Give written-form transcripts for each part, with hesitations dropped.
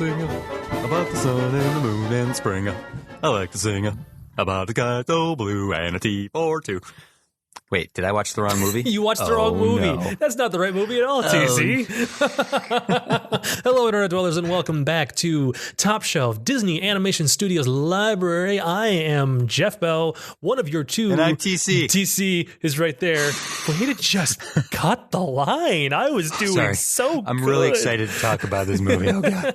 sing about the sun and the moon and spring. I like to sing about a sky so blue and a tea for two. Wait, did I watch the wrong movie? You watched the wrong movie. No. That's not the right movie at all, TC. Hello, Internet Dwellers, and welcome back to Top Shelf Disney Animation Studios Library. I am Jeff Bell, one of your two. And I'm TC. TC is right there. Way to just cut the line. I was doing so good. I'm really excited to talk about this movie. Oh, God.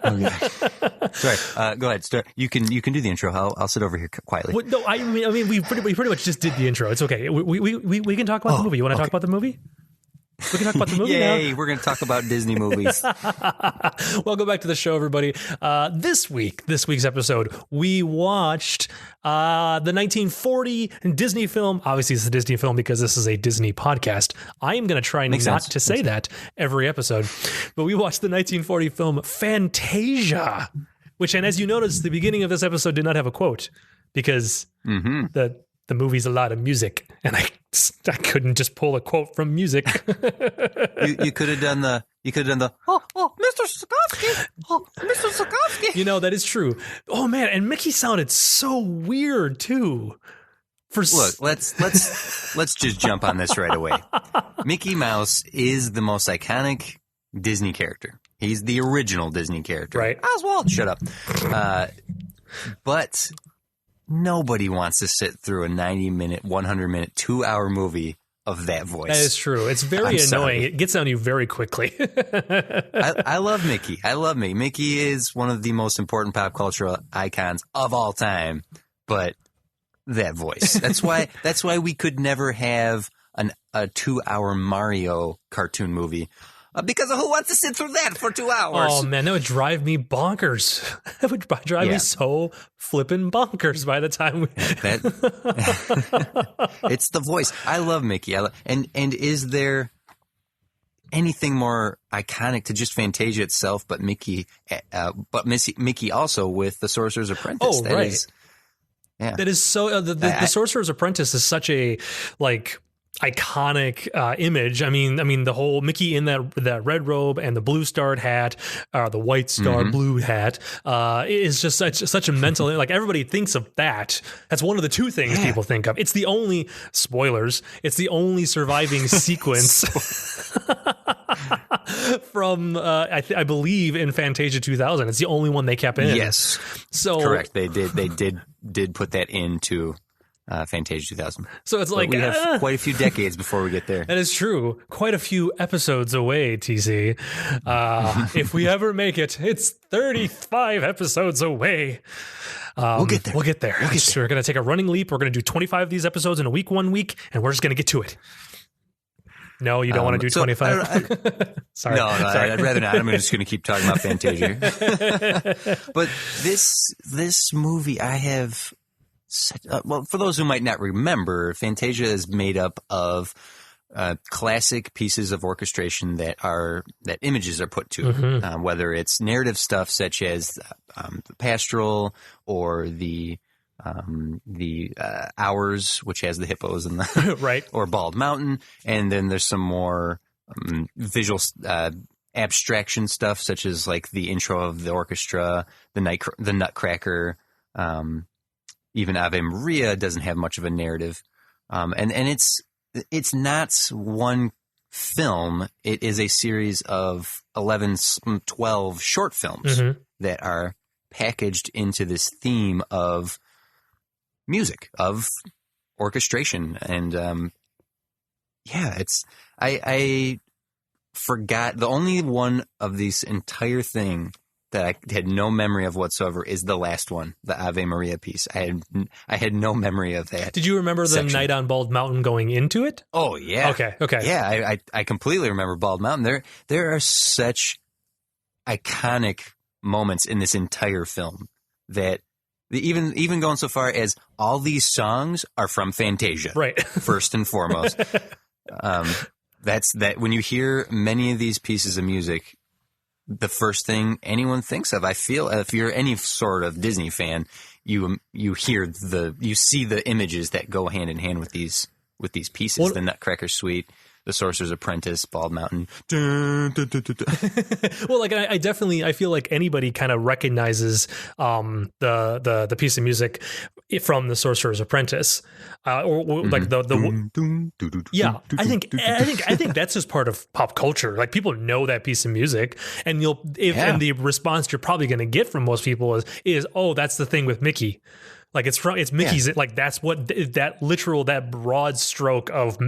Oh, God. Sorry. Go ahead. Start. You can do the intro. I'll sit over here quietly. Well, no, I mean, we pretty much just did the intro. It's okay. We can talk about the movie. You want to talk about the movie? We can talk about the movie now. Yay, we're going to talk about Disney movies. Welcome back to the show, everybody. This week's episode, we watched the 1940 Disney film. Obviously, it's a Disney film because this is a Disney podcast. I am going to try not to say that every episode. But we watched the 1940 film Fantasia, which, and as you noticed, the beginning of this episode did not have a quote because the movie's a lot of music, and I couldn't just pull a quote from music. you could have done the Mr. Sikorsky. You know, that is true. Oh man, and Mickey sounded so weird too. Look, let's just jump on this right away. Mickey Mouse is the most iconic Disney character. He's the original Disney character. Right. Oswald, shut up. But nobody wants to sit through a 90-minute, 100-minute, 2-hour movie of that voice. That is true. It's very annoying. It gets on you very quickly. I love Mickey. Mickey is one of the most important pop cultural icons of all time. But that voice. That's why we could never have a 2-hour Mario cartoon movie. Because who wants to sit through that for 2 hours? Oh, man, that would drive me bonkers. That would drive me so flippin' bonkers by the time It's the voice. I love Mickey. And is there anything more iconic to just Fantasia itself but Mickey also with The Sorcerer's Apprentice? Oh, right. That is so... The Sorcerer's Apprentice is such a, iconic image. I mean the whole Mickey in that red robe and the blue starred hat, the white star blue hat, is just such a mental. Like everybody thinks of that. That's one of the two things people think of. It's the only spoilers. It's the only surviving sequence from I believe in Fantasia 2000. It's the only one they kept in. Yes, so correct. They did put that into Fantasia 2000. So it's we have quite a few decades before we get there. That is true. Quite a few episodes away, TC. If we ever make it, it's 35 episodes away. We'll get there. We're going to take a running leap. We're going to do 25 of these episodes in a week, 1 week, and we're just going to get to it. No, you don't want to do 25? Sorry. No, I'd rather not. I'm just going to keep talking about Fantasia. But this movie, I have... well, for those who might not remember, Fantasia is made up of classic pieces of orchestration that images are put to, whether it's narrative stuff such as the pastoral or the Hours, which has the hippos and the right, or Bald Mountain, and then there's some more visual abstraction stuff such as like the intro of the orchestra, the Nutcracker. Even Ave Maria doesn't have much of a narrative. And it's not one film. It is a series of 11, 12 short films that are packaged into this theme of music, of orchestration. And I forgot the only one of these entire thing that I had no memory of whatsoever is the last one, the Ave Maria piece. I had no memory of that. Did you remember the night on Bald Mountain going into it? Oh yeah. Okay. Yeah, I completely remember Bald Mountain. There are such iconic moments in this entire film that even going so far as all these songs are from Fantasia. Right. First and foremost. That's when you hear many of these pieces of music, the first thing anyone thinks of, I feel, if you're any sort of Disney fan, you see the images that go hand in hand with these pieces. The Nutcracker Suite, The Sorcerer's Apprentice, Bald Mountain. Dun, dun, dun, dun, dun. Well, like I definitely, I feel like anybody kind of recognizes the piece of music from The Sorcerer's Apprentice, or like yeah. I think that's just part of pop culture. Like people know that piece of music, and and the response you're probably going to get from most people is oh, that's the thing with Mickey. Like it's Mickey's, like that's what that broad stroke of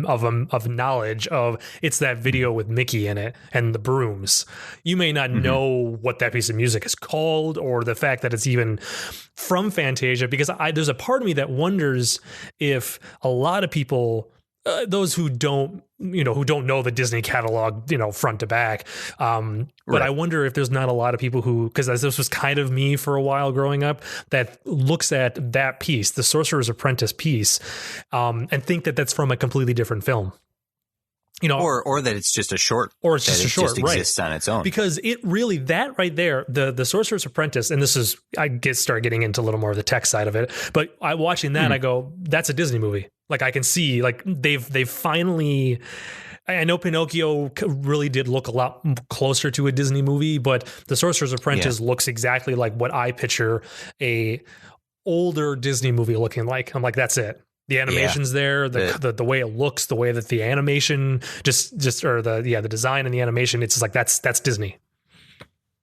knowledge of it's that video with Mickey in it and the brooms. You may not know what that piece of music is called or the fact that it's even from Fantasia, because there's a part of me that wonders if a lot of people, those who don't know the Disney catalog, front to back. But I wonder if there's not a lot of people who, because this was kind of me for a while growing up, that looks at that piece, the Sorcerer's Apprentice piece, and think that that's from a completely different film. Or that it's just a short, or it's just a short, just exists on its own. Because it really, that right there, the Sorcerer's Apprentice, and this is, start getting into a little more of the tech side of it, but watching that, I go, that's a Disney movie. Like I can see, like they've finally. I know Pinocchio really did look a lot closer to a Disney movie, but The Sorcerer's Apprentice looks exactly like what I picture a older Disney movie looking like. I'm like, that's it. The animation's there, the way it looks, the way that the animation the design and the animation, it's just like that's Disney.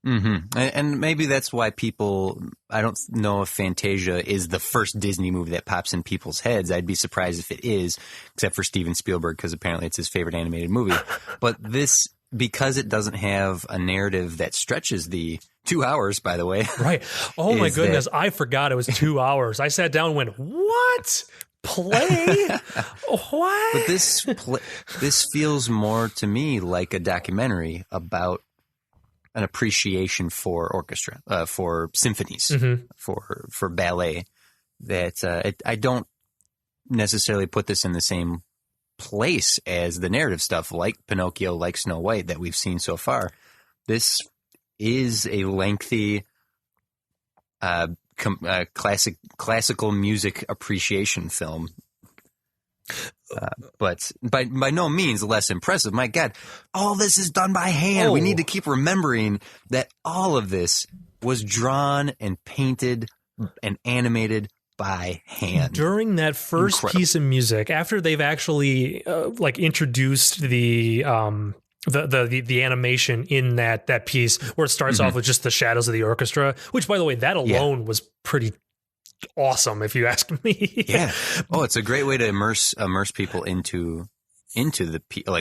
Mm-hmm. And maybe that's why people, I don't know if Fantasia is the first Disney movie that pops in people's heads. I'd be surprised if it is, except for Steven Spielberg, because apparently it's his favorite animated movie. But this, because it doesn't have a narrative that stretches the 2 hours, by the way. Right. Oh my goodness. I forgot it was 2 hours. I sat down and went, what? Play? What? But this feels more to me like a documentary about an appreciation for orchestra, for symphonies, for ballet. That I don't necessarily put this in the same place as the narrative stuff, like Pinocchio, like Snow White, that we've seen so far. This is a lengthy, classical music appreciation film. But by no means less impressive. My God, all this is done by hand. We need to keep remembering that all of this was drawn and painted and animated by hand. During that first piece of music, after they've actually introduced the animation in that piece, where it starts off with just the shadows of the orchestra, which, by the way, that alone was pretty awesome, if you ask me. Yeah. Oh, it's a great way to immerse people into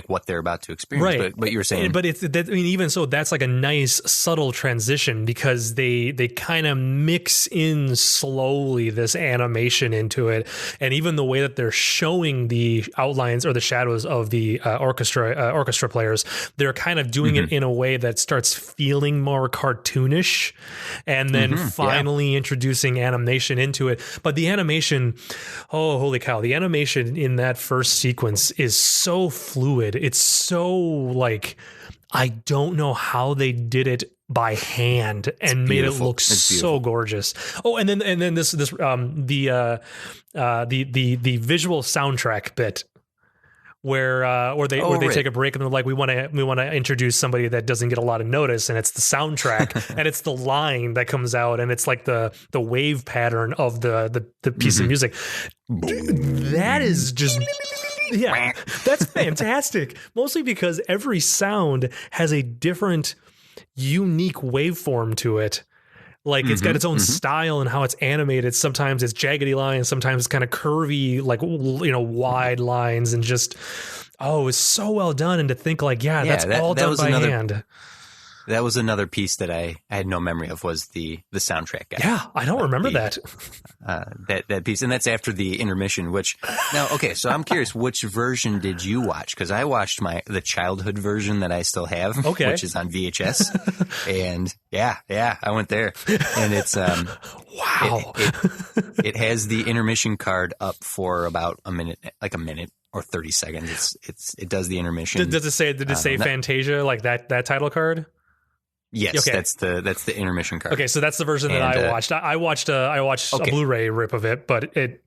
what they're about to experience. Right. But you were saying, but even so, that's like a nice subtle transition, because they kind of mix in slowly this animation into it, and even the way that they're showing the outlines or the shadows of the orchestra players, they're kind of doing it in a way that starts feeling more cartoonish, and then finally introducing animation into it. But the animation, oh holy cow, the animation in that first sequence is so fluid. It's so like, I don't know how they did it by hand and made it look so gorgeous. Oh, and then this the visual soundtrack bit where they take a break and they're like, we want to introduce somebody that doesn't get a lot of notice, and it's the soundtrack and it's the line that comes out, and it's like the wave pattern of the piece of music. That is just, yeah, that's fantastic. Mostly because every sound has a different, unique waveform to it. Like it's got its own style and how it's animated. Sometimes it's jaggedy lines, sometimes it's kind of curvy, like, wide lines, and just, it's so well done. And to think like, that's all done by hand. That was another piece that I had no memory of, was the soundtrack guy. Yeah, I don't remember that. That piece. And that's after the intermission, which now, okay, so I'm curious, which version did you watch? Because I watched the childhood version that I still have, which is on VHS. And yeah, I went there. And it's, wow. It has the intermission card up for about a minute or 30 seconds. It does the intermission. Did it say Fantasia, like that title card? Yes, okay. That's the intermission card. Okay, so that's the version that I watched. I watched a Blu-ray rip of it, but it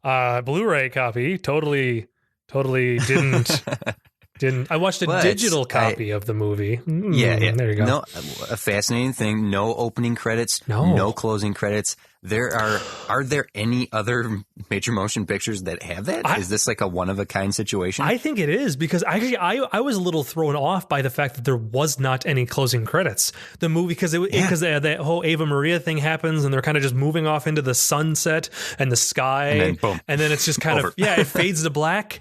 Blu-ray copy totally didn't Didn't. I watched a digital copy of the movie. Yeah. There you go. No, a fascinating thing. No opening credits. No closing credits. Are there any other major motion pictures that have that? Is this like a one of a kind situation? I think it is, because actually I was a little thrown off by the fact that there was not any closing credits. The movie, because that whole Ava Maria thing happens, and they're kind of just moving off into the sunset and the sky, and then boom, and then it's just kind of it fades to black,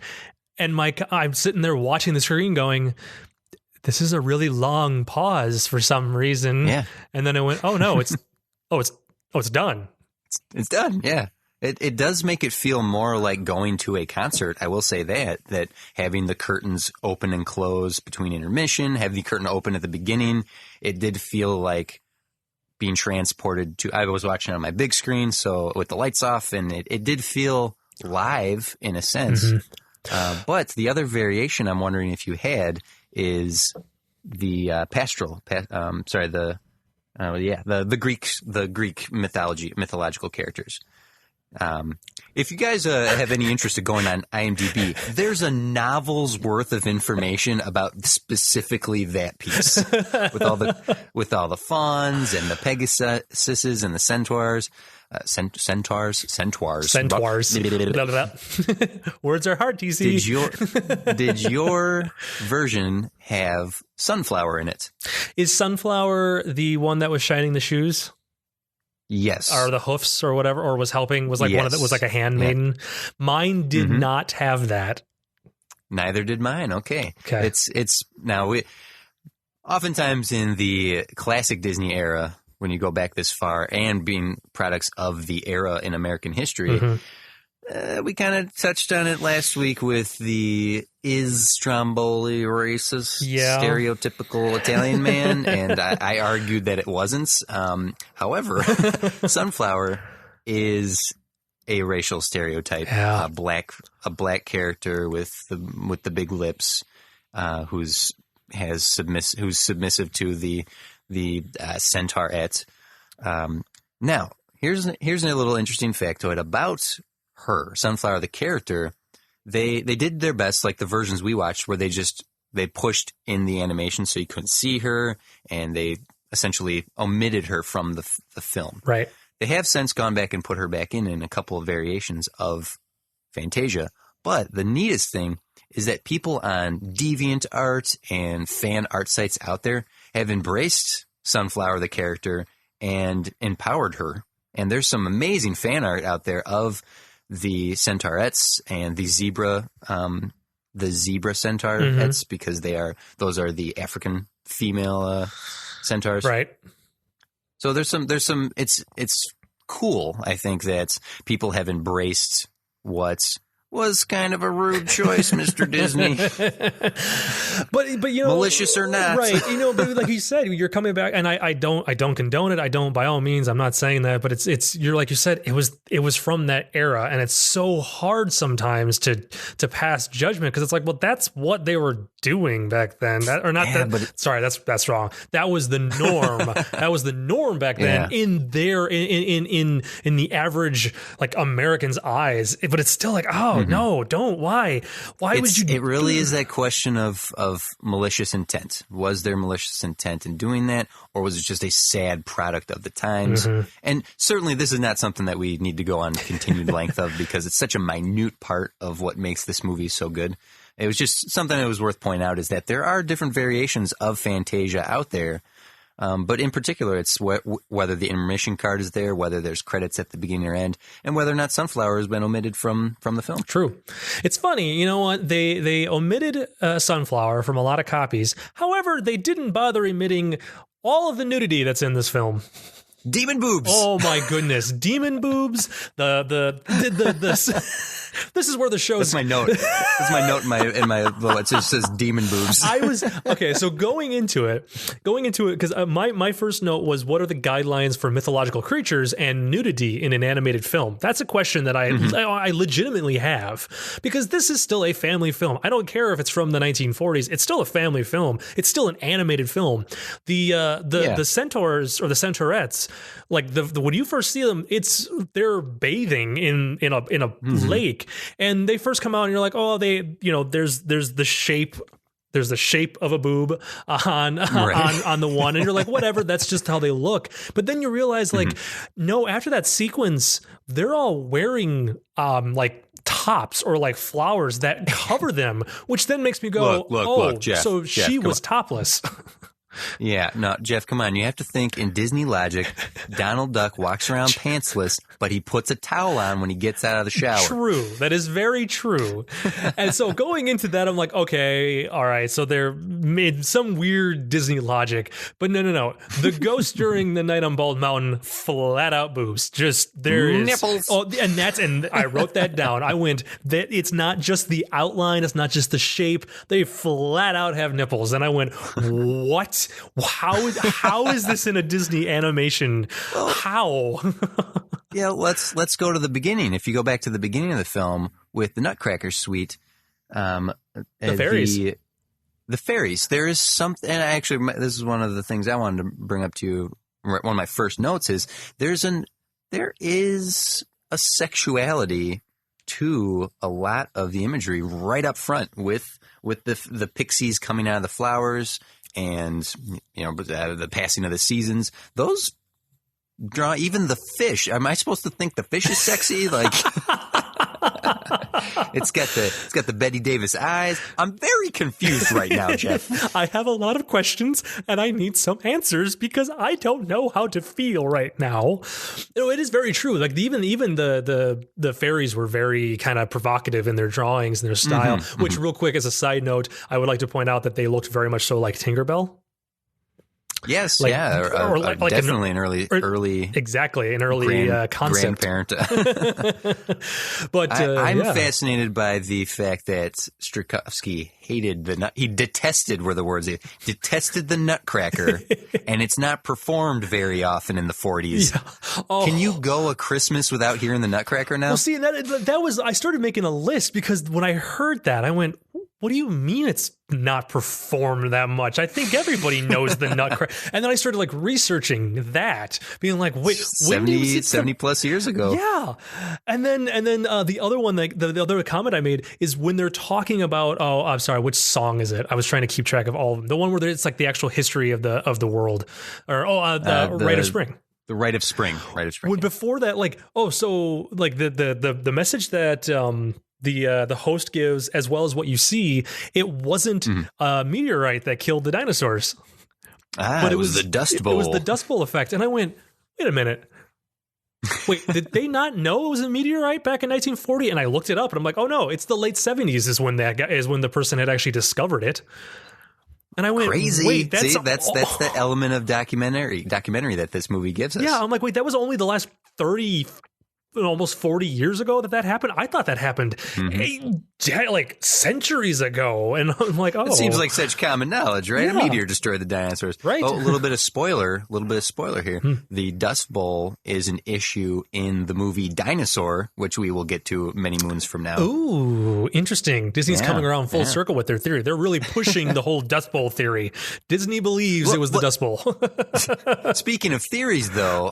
and I'm sitting there watching the screen going, this is a really long pause for some reason. Yeah, and then I went, oh no, it's done. It's done. Yeah. It does make it feel more like going to a concert. I will say that having the curtains open and close between intermission, have the curtain open at the beginning, it did feel like being transported to, I was watching on my big screen, so with the lights off, and it did feel live in a sense. Mm-hmm. But the other variation I'm wondering if you had is the pastoral, the Greek mythological characters. If you guys have any interest in going on IMDb, there's a novel's worth of information about specifically that piece, with all the fawns and the Pegasuses and the centaurs. Centaurs. Words are hard, TC. Did your version have Sunflower in it? Is Sunflower the one that was shining the shoes? Yes. Or the hoofs or whatever, or was helping, was like one of the, was like a handmaiden. Yeah. Mine did not have that. Neither did mine. Okay. It's now oftentimes in the classic Disney era, when you go back this far, and being products of the era in American history, we kind of touched on it last week with the is Stromboli racist, stereotypical Italian man, and I argued that it wasn't. However, Sunflower is a racial stereotype, a black character with the big lips, who's submissive to the centaurette. Now, here's a little interesting factoid about her, Sunflower, the character. They did their best, like the versions we watched, where they pushed in the animation so you couldn't see her, and they essentially omitted her from the film. Right. They have since gone back and put her back in a couple of variations of Fantasia. But the neatest thing is that people on DeviantArt and fan art sites out there have embraced Sunflower, the character, and empowered her. And there's some amazing fan art out there of the centaurettes and the zebra centaurettes, because those are the African female centaurs. Right. So there's some it's cool, I think, that people have embraced what was kind of a rude choice, Mr. Disney. but you know, malicious or not, right? You know, but like you said, you're coming back, and I don't condone it. I don't, by all means, I'm not saying that, but it's you're like you said, it was from that era, and it's so hard sometimes to pass judgment, because it's like, well, that's what they were doing back then. Sorry, that's wrong. That was the norm. That was the norm back then in the average like American's eyes. But it's still like, oh no, don't. Why would you? It really is that question of malicious intent. Was there malicious intent in doing that, or was it just a sad product of the times? And certainly this is not something that we need to go on continued length of, because it's such a minute part of what makes this movie so good. It was just something that was worth pointing out, is that there are different variations of Fantasia out there. But in particular, it's whether the intermission card is there, whether there's credits at the beginning or end, and whether or not Sunflower has been omitted from the film. True. It's funny, you know what? They omitted Sunflower from a lot of copies. However, they didn't bother omitting all of the nudity that's in this film. Demon boobs. Oh my goodness, demon boobs. This is where the show. That's my note. That's my note in my it just says demon boobs. So going into it, because my first note was, what are the guidelines for mythological creatures and nudity in an animated film? That's a question that I legitimately have, because this is still a family film. I don't care if it's from the 1940s. It's still a family film. It's still an animated film. The centaurs or the centaurettes, like when you first see them, they're bathing in a lake. And they first come out, and you're like, oh, there's the shape there's the shape of a boob on the one, and you're like, whatever, that's just how they look. But then you realize, like, no, after that sequence, they're all wearing like tops or like flowers that cover them, which then makes me go, look, Jeff, so she was topless. Yeah, no, Jeff, come on. You have to think in Disney logic. Donald Duck walks around pantsless, but he puts a towel on when he gets out of the shower. True. That is very true. And so going into that, I'm like, okay, all right. So they're made some weird Disney logic, but no. The ghost during the night on Bald Mountain, flat out boobs. Just there is nipples. Oh, and I wrote that down. I went that it's not just the outline, it's not just the shape. They flat out have nipples, and I went, what? How is this in a Disney animation? How? Yeah, let's go to the beginning. If you go back to the beginning of the film with the Nutcracker suite, the fairies. The fairies. There is something, and actually, this is one of the things I wanted to bring up to you. One of my first notes is there is a sexuality to a lot of the imagery right up front with the pixies coming out of the flowers. And, you know, the passing of the seasons, those draw even the fish. Am I supposed to think the fish is sexy? Like, it's got the Betty Davis eyes. I'm very confused right now, Jeff. I have a lot of questions and I need some answers because I don't know how to feel right now. You know, it is very true. Like even the fairies were very kind of provocative in their drawings and their style, which real quick as a side note, I would like to point out that they looked very much so like Tinkerbell. Yes, like, yeah, or like definitely an early exactly an early concept. Grandparent. But I'm fascinated by the fact that Strakowski he detested were the words. He detested the Nutcracker, and it's not performed very often in the 40s. Yeah. Oh. Can you go a Christmas without hearing the Nutcracker now? Well, see, that was I started making a list because when I heard that, I went, what do you mean it's not performed that much? I think everybody knows the Nutcracker. And then I started like researching that, being like, wait, 70 plus years ago. Yeah. And then the other one, like the other comment I made is when they're talking about, oh, I'm sorry, which song is it? I was trying to keep track of all of them. The one where it's like the actual history of the world, or the Rite of Spring. The Rite of Spring. When before that, like, so like the message that the host gives, as well as what you see, it wasn't a meteorite that killed the dinosaurs. But it was the Dust Bowl. It was the Dust Bowl effect. And I went, wait a minute. Wait, did they not know it was a meteorite back in 1940? And I looked it up and I'm like, oh no, it's the late 70s is when the person had actually discovered it. And I went, crazy. Wait, that's the element of documentary that this movie gives us. Yeah, I'm like, wait, that was only the last 30 almost 40 years ago that happened. I thought that happened like centuries ago. And I'm like, oh. It seems like such common knowledge, right? Yeah. A meteor destroyed the dinosaurs. Right. Oh, a little bit of spoiler here. The Dust Bowl is an issue in the movie Dinosaur, which we will get to many moons from now. Ooh, interesting. Disney's coming around full circle with their theory. They're really pushing the whole Dust Bowl theory. Disney believes it was the Dust Bowl. Speaking of theories, though,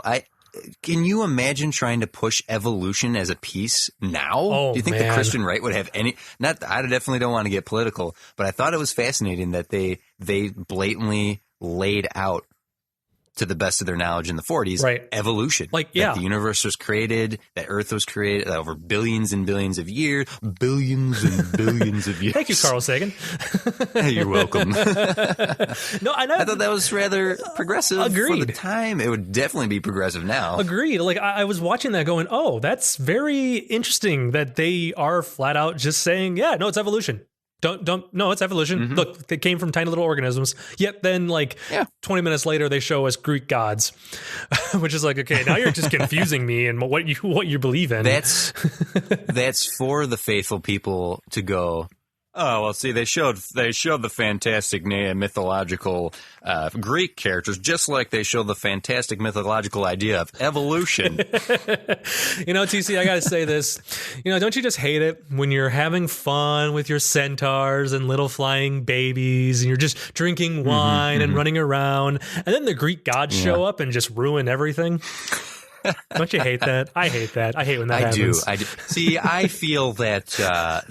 can you imagine trying to push evolution as a piece now? Oh, do you think man. that Christian right would have any? I definitely don't want to get political, but I thought it was fascinating that they blatantly laid out, to the best of their knowledge in the 40s, right, evolution. Like, that the universe was created, that Earth was created over billions and billions of years. Billions and billions of years. Thank you, Carl Sagan. You're welcome. No, I thought that was rather progressive. Agreed. For the time. It would definitely be progressive now. Agreed. Like I was watching that going, oh, that's very interesting that they are flat out just saying, yeah, no, it's evolution. No, it's evolution. Look, they came from tiny little organisms. Yet then, 20 minutes later, they show us Greek gods, which is like, okay, now you're just confusing me and what you believe in. That's for the faithful people to go, oh, well, see, they showed the fantastic mythological Greek characters, just like they showed the fantastic mythological idea of evolution. TC, I got to say this. Don't you just hate it when you're having fun with your centaurs and little flying babies and you're just drinking wine and running around, and then the Greek gods show up and just ruin everything? Don't you hate that? I hate that. I hate when that happens. I do. See, I feel that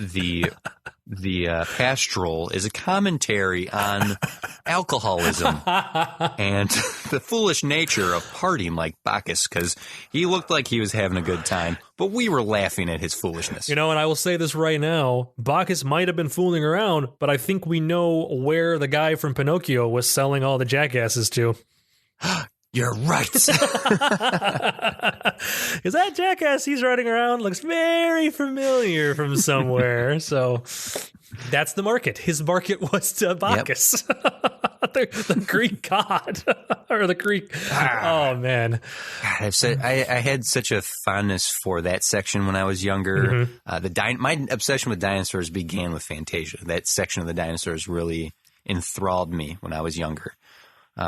the pastoral is a commentary on alcoholism and the foolish nature of partying like Bacchus, because he looked like he was having a good time, but we were laughing at his foolishness. You know, and I will say this right now, Bacchus might have been fooling around, but I think we know where the guy from Pinocchio was selling all the jackasses to. You're right. Because that jackass he's riding around looks very familiar from somewhere. So that's the market. His market was to Bacchus, the Greek god, or the Greek. Oh man, God, I had such a fondness for that section when I was younger. My obsession with dinosaurs began with Fantasia. That section of the dinosaurs really enthralled me when I was younger.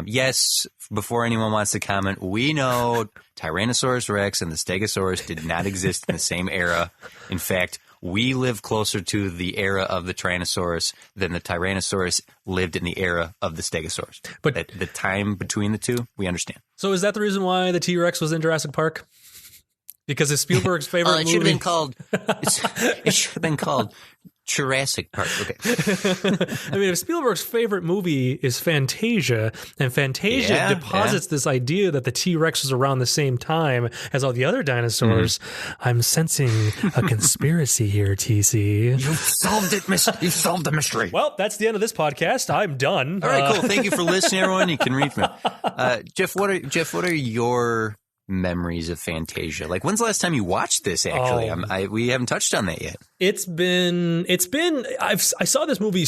Yes, before anyone wants to comment, we know Tyrannosaurus Rex and the Stegosaurus did not exist in the same era. In fact, we live closer to the era of the Tyrannosaurus than the Tyrannosaurus lived in the era of the Stegosaurus. But the time between the two, we understand. So is that the reason why the T-Rex was in Jurassic Park? Because it's Spielberg's favorite movie? It should have been called Jurassic Park. Okay. I mean, if Spielberg's favorite movie is Fantasia, and Fantasia deposits this idea that the T-Rex was around the same time as all the other dinosaurs, I'm sensing a conspiracy here, TC. You've solved it, You've solved the mystery. Well, that's the end of this podcast. I'm done. All right, cool. Thank you for listening, everyone. You can read from it. Jeff, what are your memories of Fantasia? Like, when's the last time you watched this? Actually, we haven't touched on that yet. It's been. I saw this movie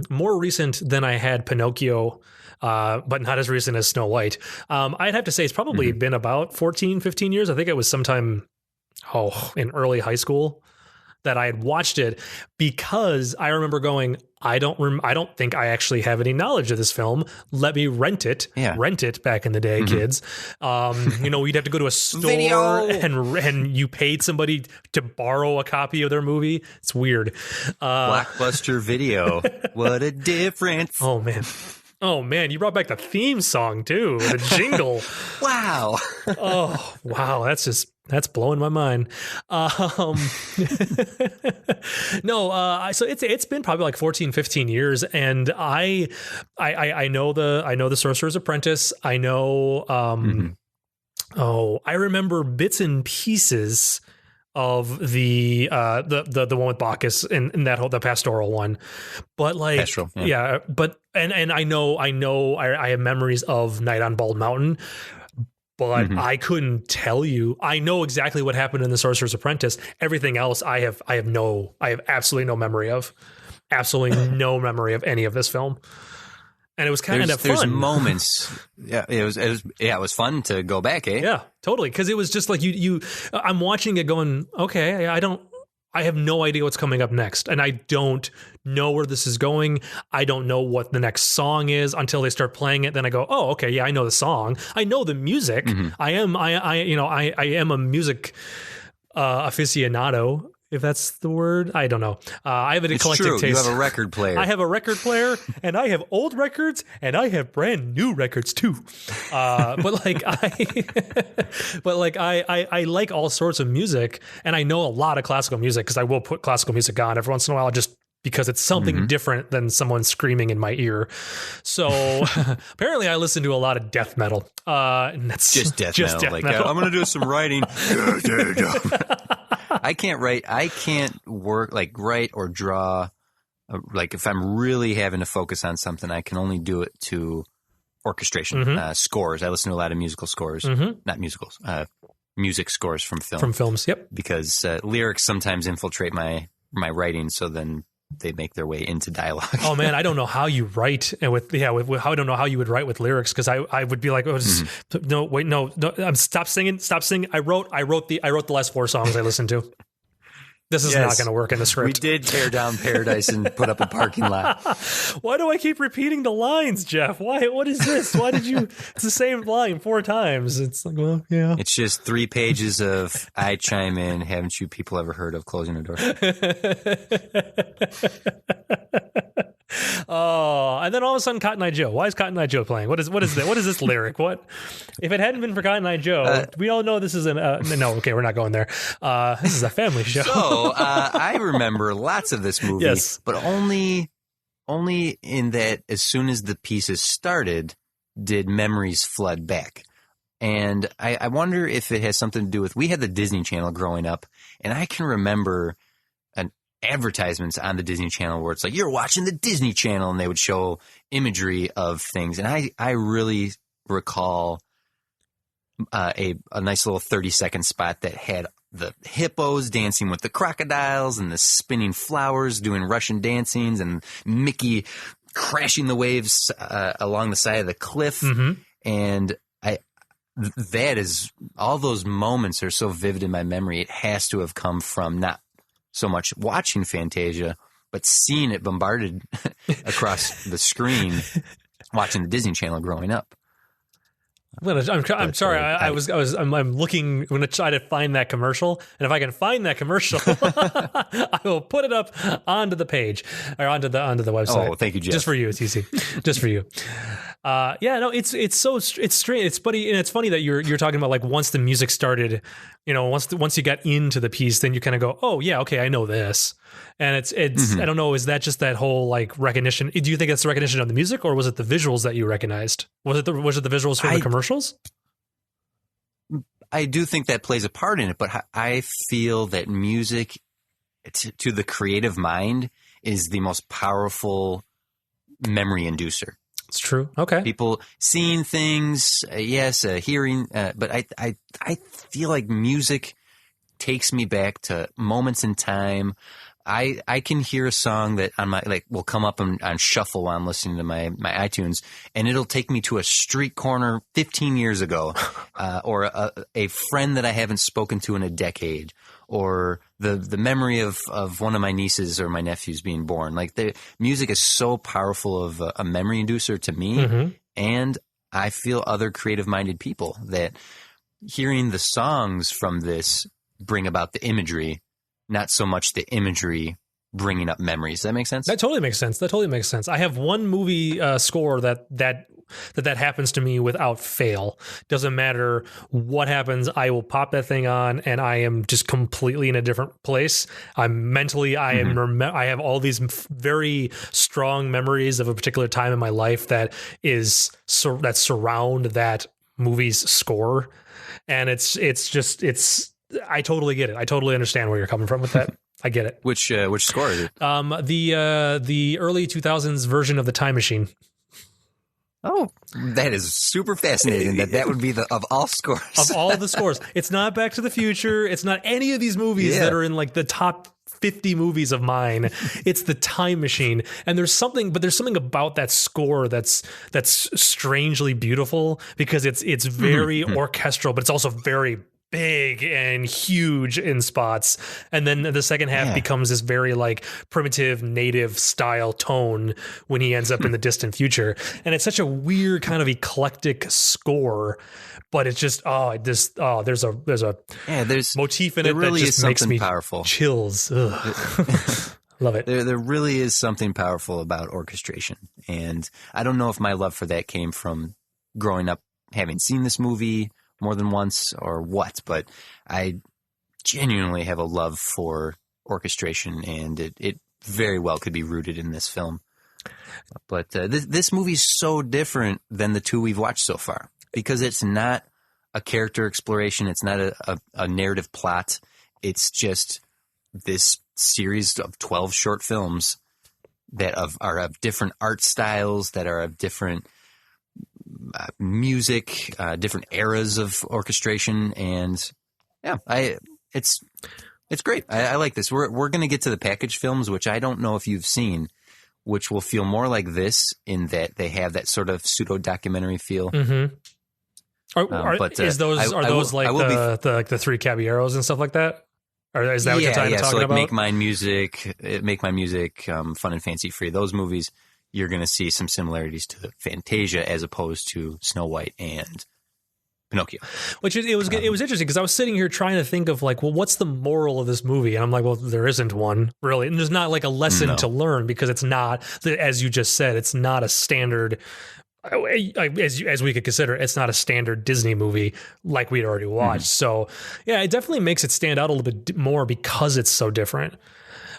more recent than I had Pinocchio, but not as recent as Snow White. I'd have to say it's probably been about 14, 15 years. I think it was sometime in early high school that I had watched it, because I remember going, I don't think I actually have any knowledge of this film. Let me rent it. Yeah. Rent it back in the day, kids. We'd have to go to a store and you paid somebody to borrow a copy of their movie. It's weird. Blockbuster Video. What a difference. Oh man, you brought back the theme song too, the jingle. Wow. Oh, wow. That's blowing my mind. So it's been probably like 14, 15 years. And I know the Sorcerer's Apprentice. I know, I remember bits and pieces of the one with Bacchus and the pastoral one, but like, pastoral, but I know I have memories of Night on Bald Mountain, but I couldn't tell you. I know exactly what happened in the Sorcerer's Apprentice. Everything else, I have absolutely no memory of. Absolutely no memory of any of this film. And it was kind of fun. There's moments. Yeah, it was fun to go back, eh? Yeah, totally. Because it was just like I'm watching it going, okay, I have no idea what's coming up next. And I don't know where this is going. I don't know what the next song is until they start playing it. Then I go, oh, okay, yeah, I know the song. I know the music. I am a music aficionado, if that's the word. I don't know. I have an eclectic taste. You have a record player. I have a record player, and I have old records, and I have brand new records too. I like all sorts of music, and I know a lot of classical music because I will put classical music on every once in a while, just because it's something different than someone screaming in my ear. So apparently I listen to a lot of death metal. And that's just death metal. I'm going to do some writing. I can't write or draw. Like, if I'm really having to focus on something, I can only do it to orchestration, scores. I listen to a lot of musical scores, not musicals, music scores from film. From films, yep. Because lyrics sometimes infiltrate my writing, so then they make their way into dialogue. Oh man, I don't know how you write I don't know how you would write with lyrics, because I would be like, no, stop singing. I wrote the last 4 songs I listened to. This is not going to work in the script. We did tear down Paradise and put up a parking lot. Why do I keep repeating the lines, Jeff? Why? What is this? Why did you? It's the same line 4 times. It's like, well, yeah. It's just 3 pages of I chime in. Haven't you people ever heard of closing the door? Oh, and then all of a sudden, Cotton Eye Joe. Why is Cotton Eye Joe playing? What is this lyric? What? If it hadn't been for Cotton Eye Joe, we all know this is an no. Okay, we're not going there. This is a family show. So I remember lots of this movie, Yes. but only in that as soon as the pieces started, did memories flood back. And I wonder if it has something to do with, we had the Disney Channel growing up, and I can remember advertisements on the Disney Channel where it's like, you're watching the Disney Channel, and they would show imagery of things. And I really recall a nice little 30-second spot that had the hippos dancing with the crocodiles and the spinning flowers doing Russian dancings and Mickey crashing the waves along the side of the cliff. Mm-hmm. And that is, all those moments are so vivid in my memory. It has to have come from not so much watching Fantasia, but seeing it bombarded across the screen, watching the Disney Channel growing up. I'm sorry. I'm looking. I'm going to try to find that commercial, and if I can find that commercial, I will put it up onto the page or onto the website. Oh, thank you, Jeff. Just for you, TC. Just for you. Yeah, no, it's strange. It's funny, and it's funny that you're talking about like once the music started, once you got into the piece, then you kind of go, oh yeah, okay, I know this, and it's Mm-hmm. I don't know, is that just that whole like recognition? Do you think that's the recognition of the music, or was it the visuals that you recognized? Was it the visuals from the commercials? I do think that plays a part in it, but I feel that music to the creative mind is the most powerful memory inducer. It's true. Okay. People seeing things, yes, hearing, but I feel like music takes me back to moments in time. I can hear a song that on my will come up on shuffle while I'm listening to my iTunes, and it'll take me to a street corner 15 years ago, or a friend that I haven't spoken to in a decade, or the memory of one of my nieces or my nephews being born. Like, the music is so powerful of a memory inducer to me, Mm-hmm. and I feel other creative-minded people that hearing the songs from this bring about the imagery, not so much the imagery bringing up memories. Does that make sense? That totally makes sense. I have one movie score that happens to me without fail. Doesn't matter what happens, I will pop that thing on, and I am just completely in a different place. I'm mentally, I have all these very strong memories of a particular time in my life that surround that movie's score, and it's I totally get it. I totally understand where you're coming from with that. I get it. Which score is it? The early 2000s version of The Time Machine. Oh, that is super fascinating. That would be of all scores. Of all the scores. It's not Back to the Future. It's not any of these movies that are in like the top 50 movies of mine. It's The Time Machine. And there's something about that score that's strangely beautiful, because it's very orchestral, but it's also very big and huge in spots, and then the second half becomes this very like primitive native style tone when he ends up in the distant future, and it's such a weird kind of eclectic score, but it's just there's a motif in it really that just makes me powerful. Chills. Love it. There really is something powerful about orchestration, and I don't know if my love for that came from growing up having seen this movie more than once or what, but I genuinely have a love for orchestration, and it very well could be rooted in this film. But this movie is so different than the two we've watched so far, because it's not a character exploration. It's not a narrative plot. It's just this series of 12 short films that are of different art styles, that are of different music, different eras of orchestration, and it's great. I like this. We're going to get to the package films, which I don't know if you've seen, which will feel more like this in that they have that sort of pseudo documentary feel. Mm-hmm. Are those like the Three Caballeros and stuff like that? Or is that what you're talking about? Make My Music, Fun and Fancy Free. Those movies, you're going to see some similarities to Fantasia as opposed to Snow White and Pinocchio. Which it was interesting because I was sitting here trying to think of like, well, what's the moral of this movie? And I'm like, well, there isn't one really, and there's not like a lesson to learn because it's not, as you just said, it's not a standard. As we could consider, it's not a standard Disney movie like we'd already watched. So yeah, it definitely makes it stand out a little bit more because it's so different.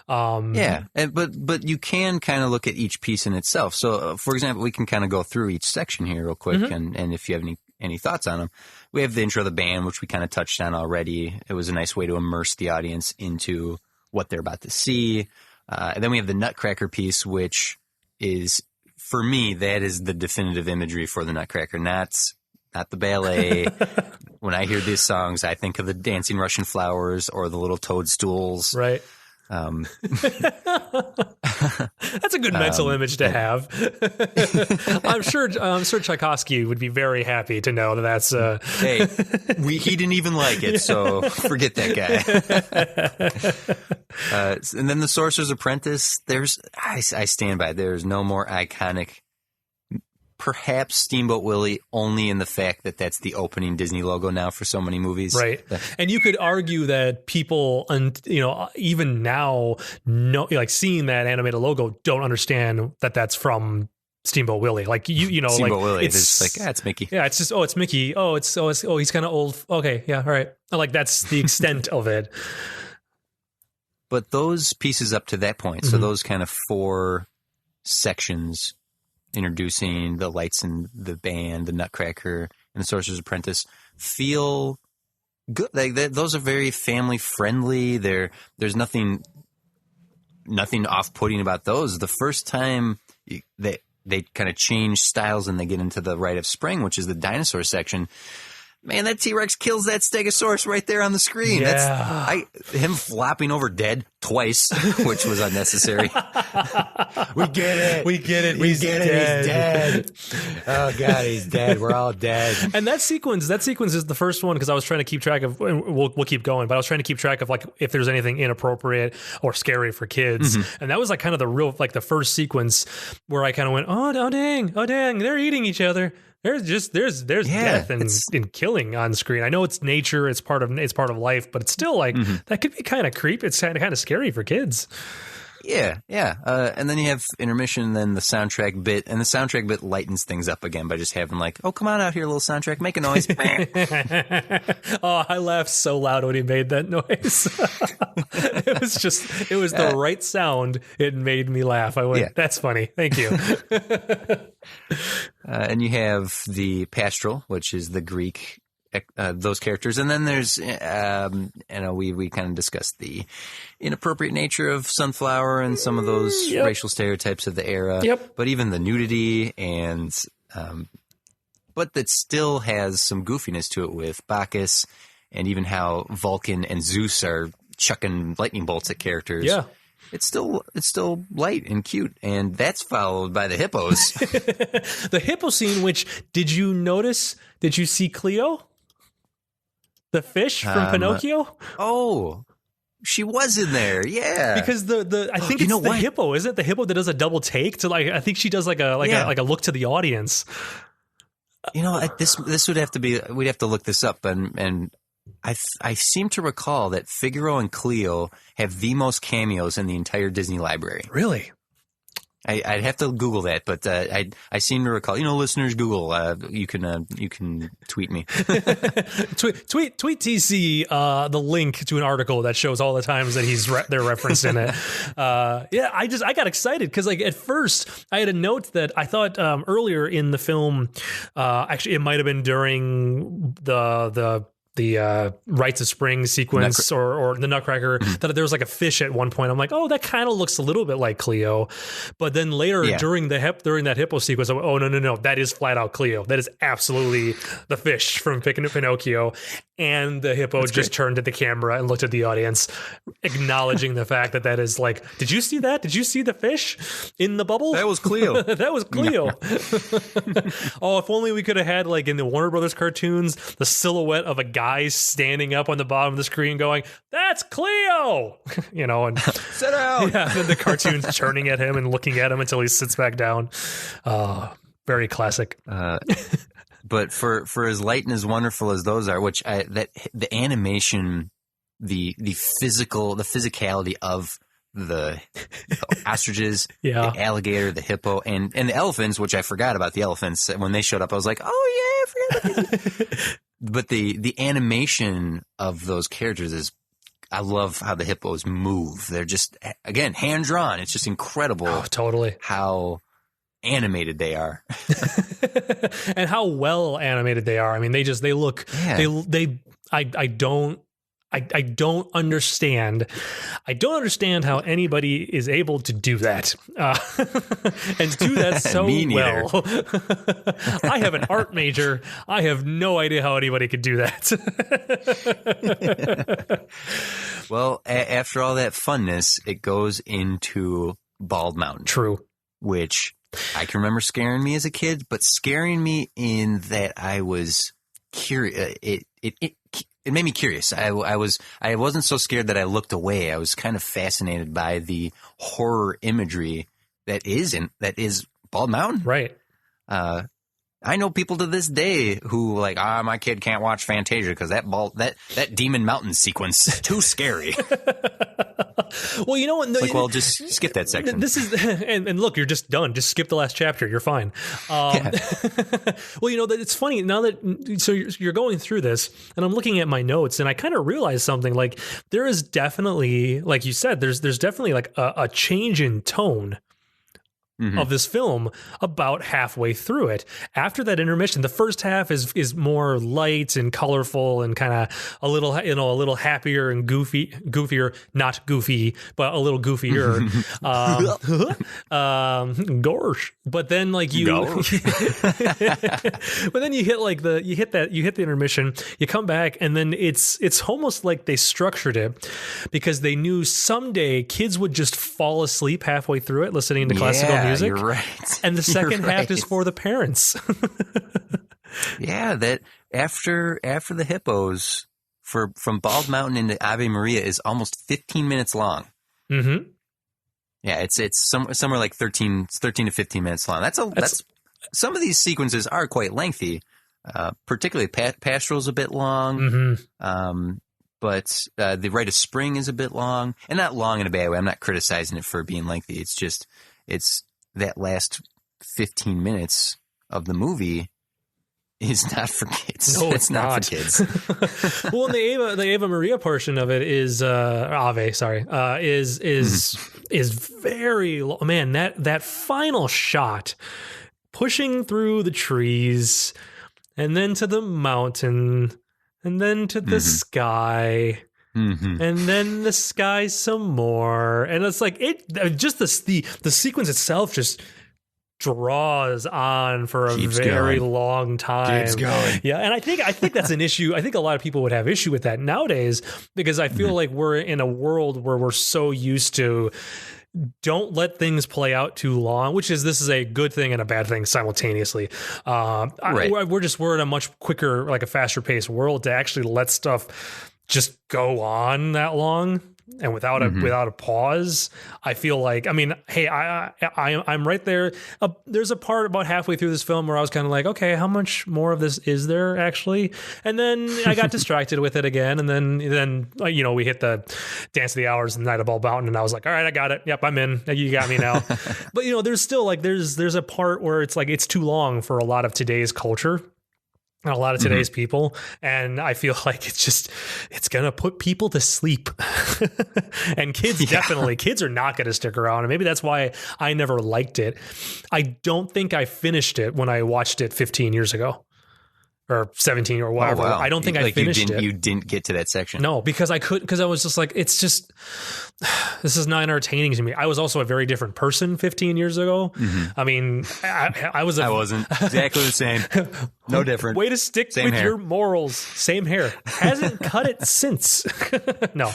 But you can kind of look at each piece in itself. So, for example, we can kind of go through each section here real quick, and if you have any thoughts on them, we have the intro of the band, which we kind of touched on already. It was a nice way to immerse the audience into what they're about to see. And then we have the Nutcracker piece, which is, for me, that is the definitive imagery for the Nutcracker, not the ballet. When I hear these songs, I think of the dancing Russian flowers or the little toadstools. Right. That's a good mental image to have. I'm sure Tchaikovsky would be very happy to know that that's. Hey, he didn't even like it, so forget that guy. And then the Sorcerer's Apprentice. I stand by it. There's no more iconic. Perhaps Steamboat Willie, only in the fact that that's the opening Disney logo now for so many movies. Right. And you could argue that people, even now, like seeing that animated logo, don't understand that that's from Steamboat Willie. Like, Steamboat like Willie, it's like, it's Mickey. Yeah, it's just, it's Mickey. He's kind of old. Okay, yeah, all right. Like, that's the extent of it. But those pieces up to that point, so those kind of 4 sections, introducing the lights and the band, the Nutcracker, and the Sorcerer's Apprentice, feel good. Like those are very family friendly. There's nothing off-putting about those. The first time they kind of change styles and they get into the Rite of Spring, which is the dinosaur section. Man, that T-Rex kills that Stegosaurus right there on the screen. Yeah. Him flopping over dead twice, which was unnecessary. We get it. He's dead. Oh, God, he's dead. We're all dead. And that sequence is the first one because I was trying to keep track of, and we'll keep going, but I was trying to keep track of like if there's anything inappropriate or scary for kids. And that was like kind of the first sequence where I kind of went, oh dang, they're eating each other. There's death and killing on screen. I know it's nature, it's part of life, but it's still like that could be kind of creepy. It's kind of scary for kids. Yeah. And then you have intermission, and then the soundtrack bit, and the soundtrack bit lightens things up again by just having like, oh, come on out here, little soundtrack, make a noise. Oh, I laughed so loud when he made that noise. It was the right sound. It made me laugh. I went, that's funny. Thank you. And you have the pastoral, which is the Greek, those characters. And then there's, we kind of discussed the inappropriate nature of Sunflower and some of those racial stereotypes of the era. Yep. But even the nudity and, but that still has some goofiness to it with Bacchus and even how Vulcan and Zeus are chucking lightning bolts at characters. Yeah. It's still light and cute, and that's followed by the hippos. The hippo scene, which did you see Cleo? The fish from Pinocchio? Oh, she was in there, yeah. Because I think it's the hippo, isn't it? The hippo that does a double take to I think she does like a look to the audience. This would have to be, we'd have to look this up, and I seem to recall that Figaro and Cleo have the most cameos in the entire Disney library. Really? I'd have to Google that, but I seem to recall. Listeners, Google. You can tweet me. tweet TC the link to an article that shows all the times that they're referenced in it. I got excited because like at first I had a note that I thought earlier in the film, actually it might have been during the Rites of Spring sequence or the Nutcracker, that there was like a fish at one point. I'm like, oh, that kind of looks a little bit like Cleo. But then later during that hippo sequence, I went, oh, no, that is flat out Cleo. That is absolutely the fish from Pinocchio. And the hippo turned at the camera and looked at the audience, acknowledging the fact that is like, did you see that? Did you see the fish in the bubble? That was Cleo. That was Cleo. Oh, if only we could have had, like in the Warner Brothers cartoons, the silhouette of a guy standing up on the bottom of the screen going, that's Cleo! And sit down. Yeah, then the cartoon's turning at him and looking at him until he sits back down. Very classic. But for as light and as wonderful as those are, the animation, the physicality of the ostriches, the alligator, the hippo, and the elephants, which I forgot about the elephants. When they showed up, I was like, oh yeah, I forgot about these. But the animation of those characters is, I love how the hippos move. They're just, again, hand drawn. It's just incredible. Oh, totally. How animated they are. And how well animated they are. I mean, they look, I don't understand. I don't understand how anybody is able to do that and do that so well. I have an art major. I have no idea how anybody could do that. Well, after all that funness, it goes into Bald Mountain. True. Which I can remember scaring me as a kid, but scaring me in that I was curious. It made me curious. I wasn't so scared that I looked away. I was kind of fascinated by the horror imagery that is Bald Mountain. Right. I know people to this day who like, my kid can't watch Fantasia because that Demon Mountain sequence is too scary. Well, you know what? Well, just skip that section. This is, and look, you're just done. Just skip the last chapter. You're fine. Well, you know, it's funny now that, so you're going through this and I'm looking at my notes and I kind of realized something. Like there is definitely, like you said, there's definitely like a change in tone of this film about halfway through it. After that intermission, the first half is more light and colorful and kind of a little happier and goofier, not goofy, but a little goofier. Gosh. But then like but then you hit the intermission, you come back and then it's almost like they structured it because they knew someday kids would just fall asleep halfway through it listening to classical music. You're right. And the second half is for the parents. Yeah, that after the hippos from Bald Mountain into Ave Maria is almost 15 minutes long. Mm-hmm. Yeah, it's somewhere like 13 to 15 minutes long. That's some of these sequences are quite lengthy. Particularly Pastoral's a bit long. Mm-hmm. But the Rite of Spring is a bit long, and not long in a bad way. I'm not criticizing it for being lengthy. It's just that last 15 minutes of the movie is not for kids. No, it's not for kids. Well, the Ave Maria portion of it is is very man. That final shot, pushing through the trees, and then to the mountain, and then to the sky. Mm-hmm. And then the sky some more, and it's like the sequence itself just draws on for a very long time. Keeps going. Yeah, and I think that's an issue. I think a lot of people would have issue with that nowadays because I feel like we're in a world where we're so used to don't let things play out too long, this is a good thing and a bad thing simultaneously. Right. We're in a much quicker, like a faster paced world to actually let stuff just go on that long and without a pause. I feel like, I mean, hey, I'm right there. There's a part about halfway through this film where I was kind of like, okay, how much more of this is there actually? And then I got distracted with it again. And then we hit the Dance of the Hours and Night of Bald Mountain, and I was like, all right, I got it. Yep, I'm in. You got me now. But there's still like there's a part where it's like it's too long for a lot of today's culture. And a lot of today's people, and I feel like it's gonna put people to sleep. And kids kids are not gonna stick around, and maybe that's why I never liked it. I don't think I finished it when I watched it 15 years ago. Or 17 or whatever. Oh, wow. I don't think I finished it. You didn't get to that section. No, because I was just like, this is not entertaining to me. I was also a very different person 15 years ago. Mm-hmm. I mean, I wasn't exactly the same. No different. Way to stick same with hair. Your morals. Same hair. Hasn't cut it since. No.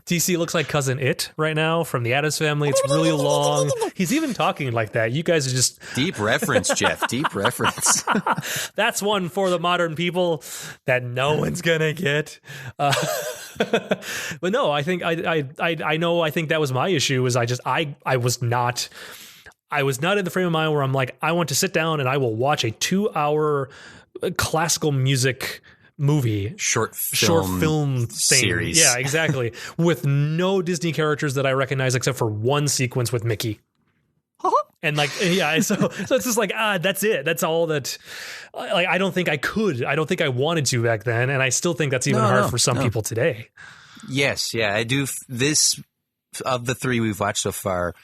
DC looks like Cousin It right now from the Addams Family. It's really long. He's even talking like that. You guys are just... Deep reference, Jeff. Deep reference. That's one for the modern people that no one's gonna get. But no, I think I think that was my issue. Was I was not I was not in the frame of mind where I'm like, I want to sit down and I will watch a 2-hour classical music movie, short film thing. series. Yeah, exactly. With no Disney characters that I recognize except for one sequence with Mickey. And like, yeah, so it's just like, that's it. That's all that, like, I don't think I could. I don't think I wanted to back then. And I still think that's even hard for some people today. Yes. Yeah, I do. This, of the three we've watched so far,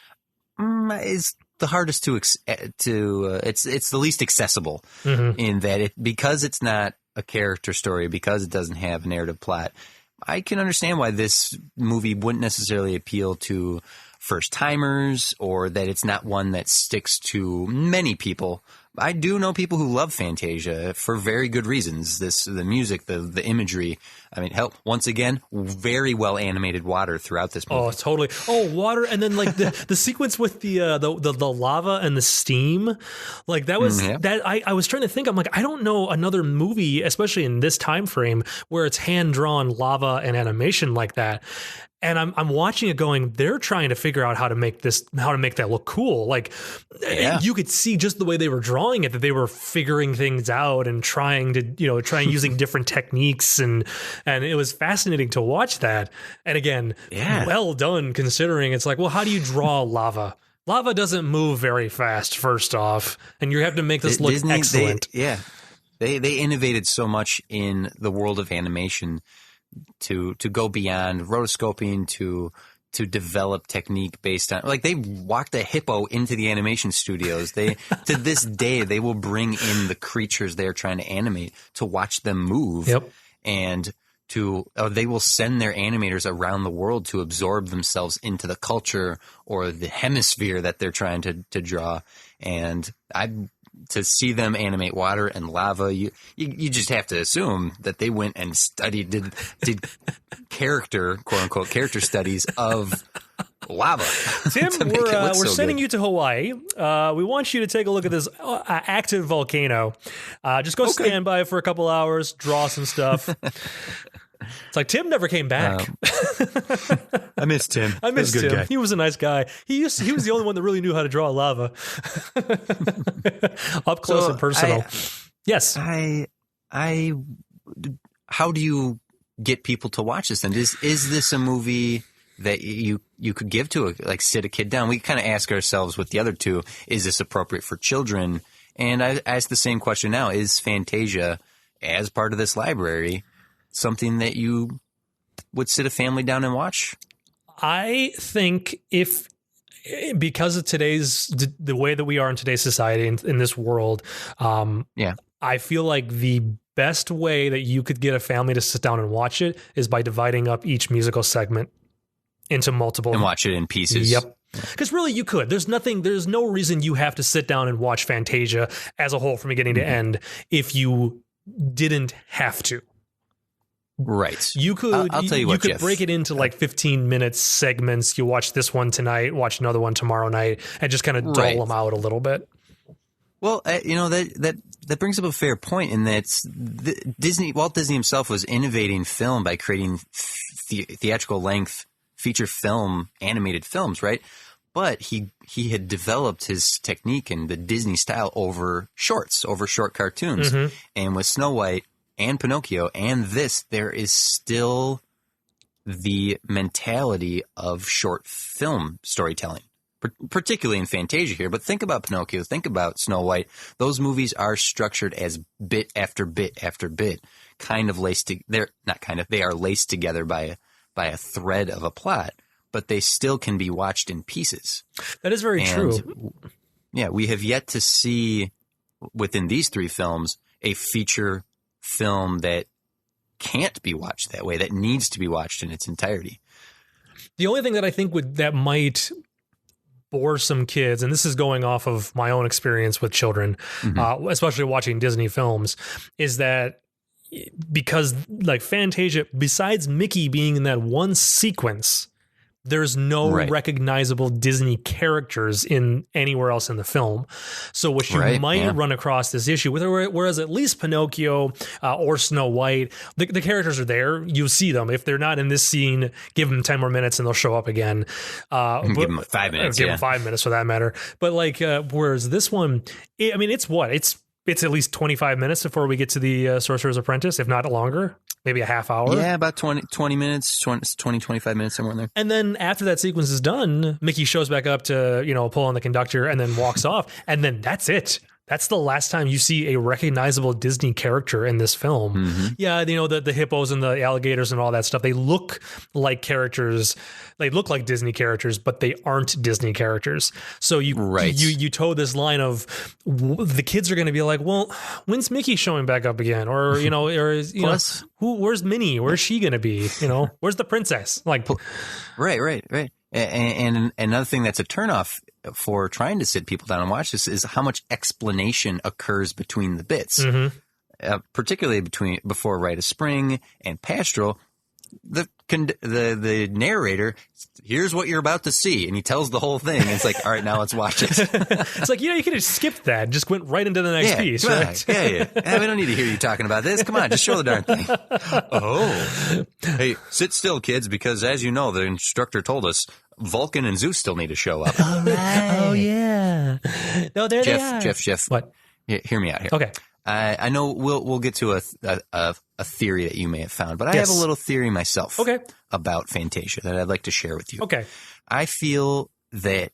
is the hardest it's the least accessible in that because it's not a character story, because it doesn't have a narrative plot. I can understand why this movie wouldn't necessarily appeal to first timers, or that it's not one that sticks to many people. I do know people who love Fantasia for very good reasons. The music, the imagery. I mean, hell, once again, very well animated water throughout this movie. Oh, totally. Oh, water, and then like the sequence with the lava and the steam, like that was that. I was trying to think. I'm like, I don't know another movie, especially in this time frame, where it's hand drawn lava and animation like that. And I'm watching it going, they're trying to figure out how to make that look cool. Like you could see just the way they were drawing it, that they were figuring things out and trying using different techniques. And it was fascinating to watch that. And again, well done, considering it's like, well, how do you draw lava? Lava doesn't move very fast, first off. And you have to make this look excellent. They innovated so much in the world of animation to go beyond rotoscoping to develop technique based on, like, they walked a hippo into the animation studios. They to this day they will bring in the creatures they're trying to animate to watch them move. And they will send their animators around the world to absorb themselves into the culture or the hemisphere that they're trying to draw. And to see them animate water and lava, you just have to assume that they went and did character, quote unquote, character studies of lava. Tim, we're sending you to Hawaii. We want you to take a look at this active volcano. Just go stand by for a couple hours, draw some stuff. It's like Tim never came back. I miss Tim. I miss Tim. Guy. He was a nice guy. He was the only one that really knew how to draw lava. Up close and personal. Yes. How do you get people to watch this then? Is this a movie that you could give to sit a kid down? We kind of ask ourselves with the other two, is this appropriate for children? And I ask the same question now. Is Fantasia, as part of this library, something that you would sit a family down and watch? I think because of the way that we are in today's society, in this world, I feel like the best way that you could get a family to sit down and watch it is by dividing up each musical segment into multiple. And watch it in pieces. Yep. Because really you could. There's no reason you have to sit down and watch Fantasia as a whole from beginning to end if you didn't have to. Right. You could. I'll tell you what, could Jeff, break it into 15-minute segments. You watch this one tonight, watch another one tomorrow night, and just kind of dole them out a little bit. Well, that brings up a fair point in that Walt Disney himself was innovating film by creating theatrical length feature film animated films, right? But he had developed his technique and the Disney style over short cartoons, and with Snow White and Pinocchio and this, there is still the mentality of short film storytelling, particularly in Fantasia here. But think about Pinocchio, think about Snow White. Those movies are structured as bit after bit after bit, they are laced together by a thread of a plot, but they still can be watched in pieces. That is very true. Yeah, we have yet to see within these three films a feature film that can't be watched that way, that needs to be watched in its entirety. The only thing that I think that might bore some kids, and this is going off of my own experience with children, especially watching Disney films, is that because Fantasia, besides Mickey being in that one sequence, There's no Right. recognizable Disney characters in anywhere else in the film. So what you might run across this issue with, whereas at least Pinocchio or Snow White, the characters are there. You see them. If they're not in this scene, give them 10 more minutes and they'll show up again. Give them 5 minutes. Give them 5 minutes for that matter. But like, whereas this one, it's at least 25 minutes before we get to the Sorcerer's Apprentice, if not longer. Maybe a half hour. Yeah, about 20 minutes, 25 minutes, somewhere in there. And then after that sequence is done, Mickey shows back up to, pull on the conductor and then walks off. And then that's it. That's the last time you see a recognizable Disney character in this film. Mm-hmm. Yeah, the hippos and the alligators and all that stuff, they look like characters. They look like Disney characters, but they aren't Disney characters. So you toe this line of the kids are going to be like, well, when's Mickey showing back up again? Or, Plus, where's Minnie? Where's she going to be? Where's the princess? Like, right. And another thing that's a turnoff for trying to sit people down and watch this is how much explanation occurs between the bits, particularly before Rite of Spring and Pastoral. The narrator, here's what you're about to see, and he tells the whole thing. And it's like, all right, now let's watch it. It's like, you could have skipped that, just went right into the next piece. Right? Yeah, we don't need to hear you talking about this. Come on, just show the darn thing. Oh, hey, sit still, kids, because as you know, the instructor told us Vulcan and Zeus still need to show up. All right. Oh yeah. No, there they are. Jeff. What? Hear me out here. Okay. I know we'll get to a theory that you may have found, but I have a little theory myself about Fantasia that I'd like to share with you. Okay. I feel that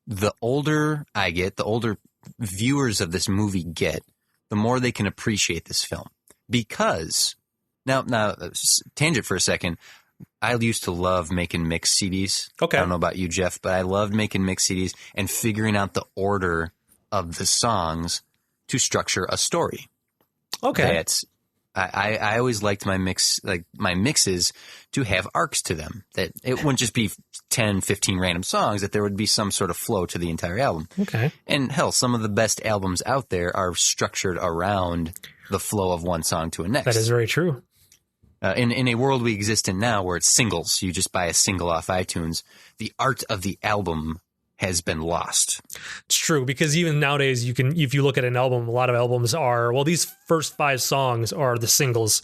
the older I get, the older viewers of this movie get, the more they can appreciate this film. Because, now tangent for a second, I used to love making mixed CDs. Okay. I don't know about you, Jeff, but I loved making mixed CDs and figuring out the order of the songs to structure a story. Okay. I always liked my mixes to have arcs to them, that it wouldn't just be 10, 15 random songs, that there would be some sort of flow to the entire album. Okay. And hell, some of the best albums out there are structured around the flow of one song to a next. That is very true. In a world we exist in now where it's singles, you just buy a single off iTunes, the art of the album has been lost. It's true, because even nowadays, if you look at an album, a lot of albums are, well, these first 5 songs are the singles.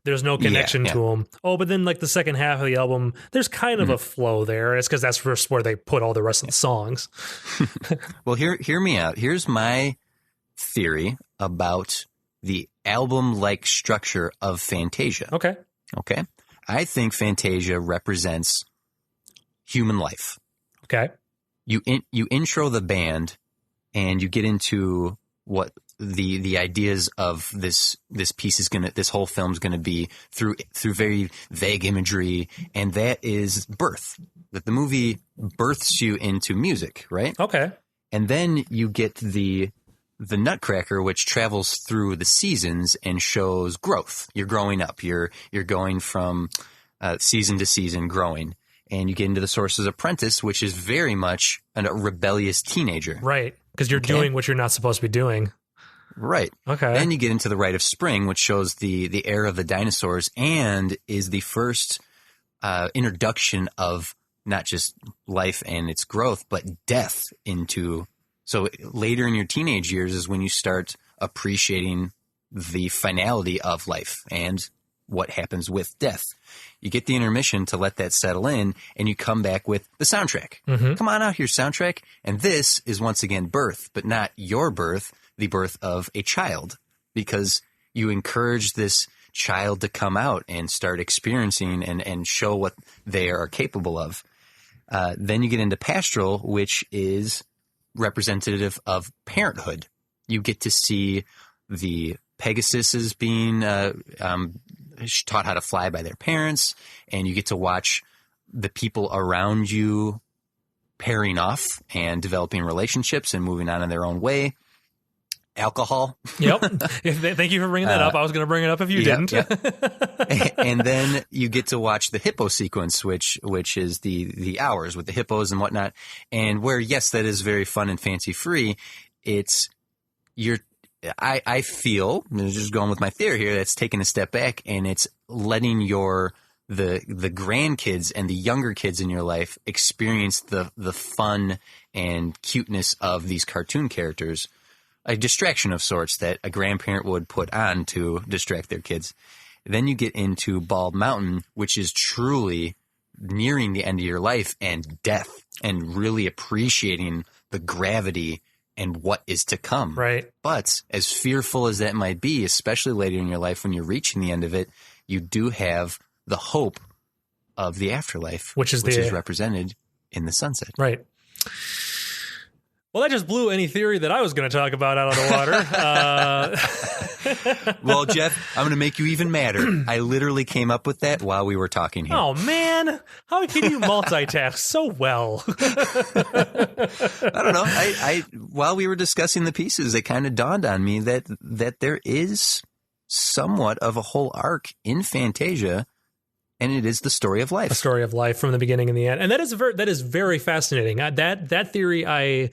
There's no connection to them. Oh, but then like the second half of the album, there's kind of a flow there. It's because that's first where they put all the rest of the songs. Well, hear me out. Here's my theory about the album-like structure of Fantasia. Okay. I think Fantasia represents human life. Okay. You intro the band, and you get into what the ideas of this piece is this whole film's gonna be through very vague imagery, and that is birth. That the movie births you into music, right? Okay. And then you get the Nutcracker, which travels through the seasons and shows growth. You're growing up. You're going from season to season, growing. And you get into the Sorcerer's Apprentice, which is very much a rebellious teenager. Right, because you're doing what you're not supposed to be doing. Right. Okay. Then you get into the Rite of Spring, which shows the era of the dinosaurs and is the first introduction of not just life and its growth, but death into... So later in your teenage years is when you start appreciating the finality of life and what happens with death. You get the intermission to let that settle in, and you come back with the soundtrack. Mm-hmm. Come on out here, soundtrack. And this is once again birth, but not your birth, the birth of a child, because you encourage this child to come out and start experiencing and show what they are capable of. Then you get into Pastoral, which is representative of parenthood. You get to see the Pegasuses being taught how to fly by their parents, and you get to watch the people around you pairing off and developing relationships and moving on in their own way. Alcohol. Yep. Thank you for bringing that up. I was going to bring it up if you didn't. Yep. And then you get to watch the hippo sequence, which is the hours with the hippos and whatnot. And where, yes, that is very fun and fancy free. I feel, just going with my theory here, that's taking a step back, and it's letting your the grandkids and the younger kids in your life experience the fun and cuteness of these cartoon characters, a distraction of sorts that a grandparent would put on to distract their kids. Then you get into Bald Mountain, which is truly nearing the end of your life and death, and really appreciating the gravity and what is to come. Right. But as fearful as that might be, especially later in your life when you're reaching the end of it, you do have the hope of the afterlife, which is represented in the sunset. Right. Well, that just blew any theory that I was going to talk about out of the water. Well, Jeff, I'm going to make you even madder. I literally came up with that while we were talking here. Oh, man. How can you multitask so well? I don't know. I while we were discussing the pieces, it kind of dawned on me that there is somewhat of a whole arc in Fantasia, and it is the story of life. A story of life from the beginning and the end. And that is very fascinating. That theory,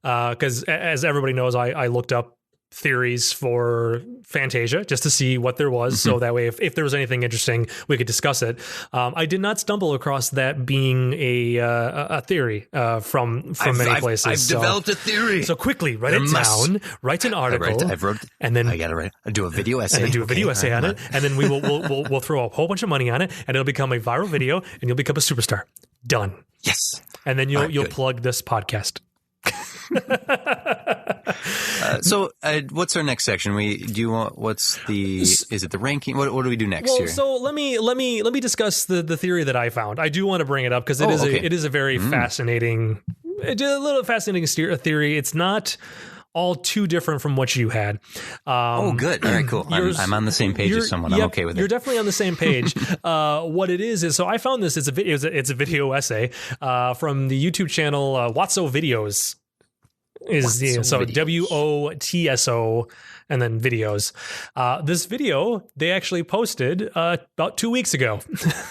because as everybody knows, I looked up theories for Fantasia just to see what there was. So that way, if there was anything interesting, we could discuss it. I did not stumble across that being a theory from many places. I've developed a theory. So quickly, write it down, write an article. I've wrote, and then I got to write. I'll do a video essay. And then do a video essay on it, and then we'll throw a whole bunch of money on it, and it'll become a viral video, and you'll become a superstar. Done. Yes. And then you'll plug this podcast. So what's our next section? Is it the ranking? What do we do next here? So let me discuss the theory that I found. I do want to bring it up because it is a very fascinating, a little fascinating theory. It's not all too different from what you had. Good. All right, cool. I'm on the same page as someone. I'm okay with it. You're definitely on the same page. What it is so I found this. It's a video essay from the YouTube channel Watso Videos. WOTSO and then videos. This video they actually posted about 2 weeks ago.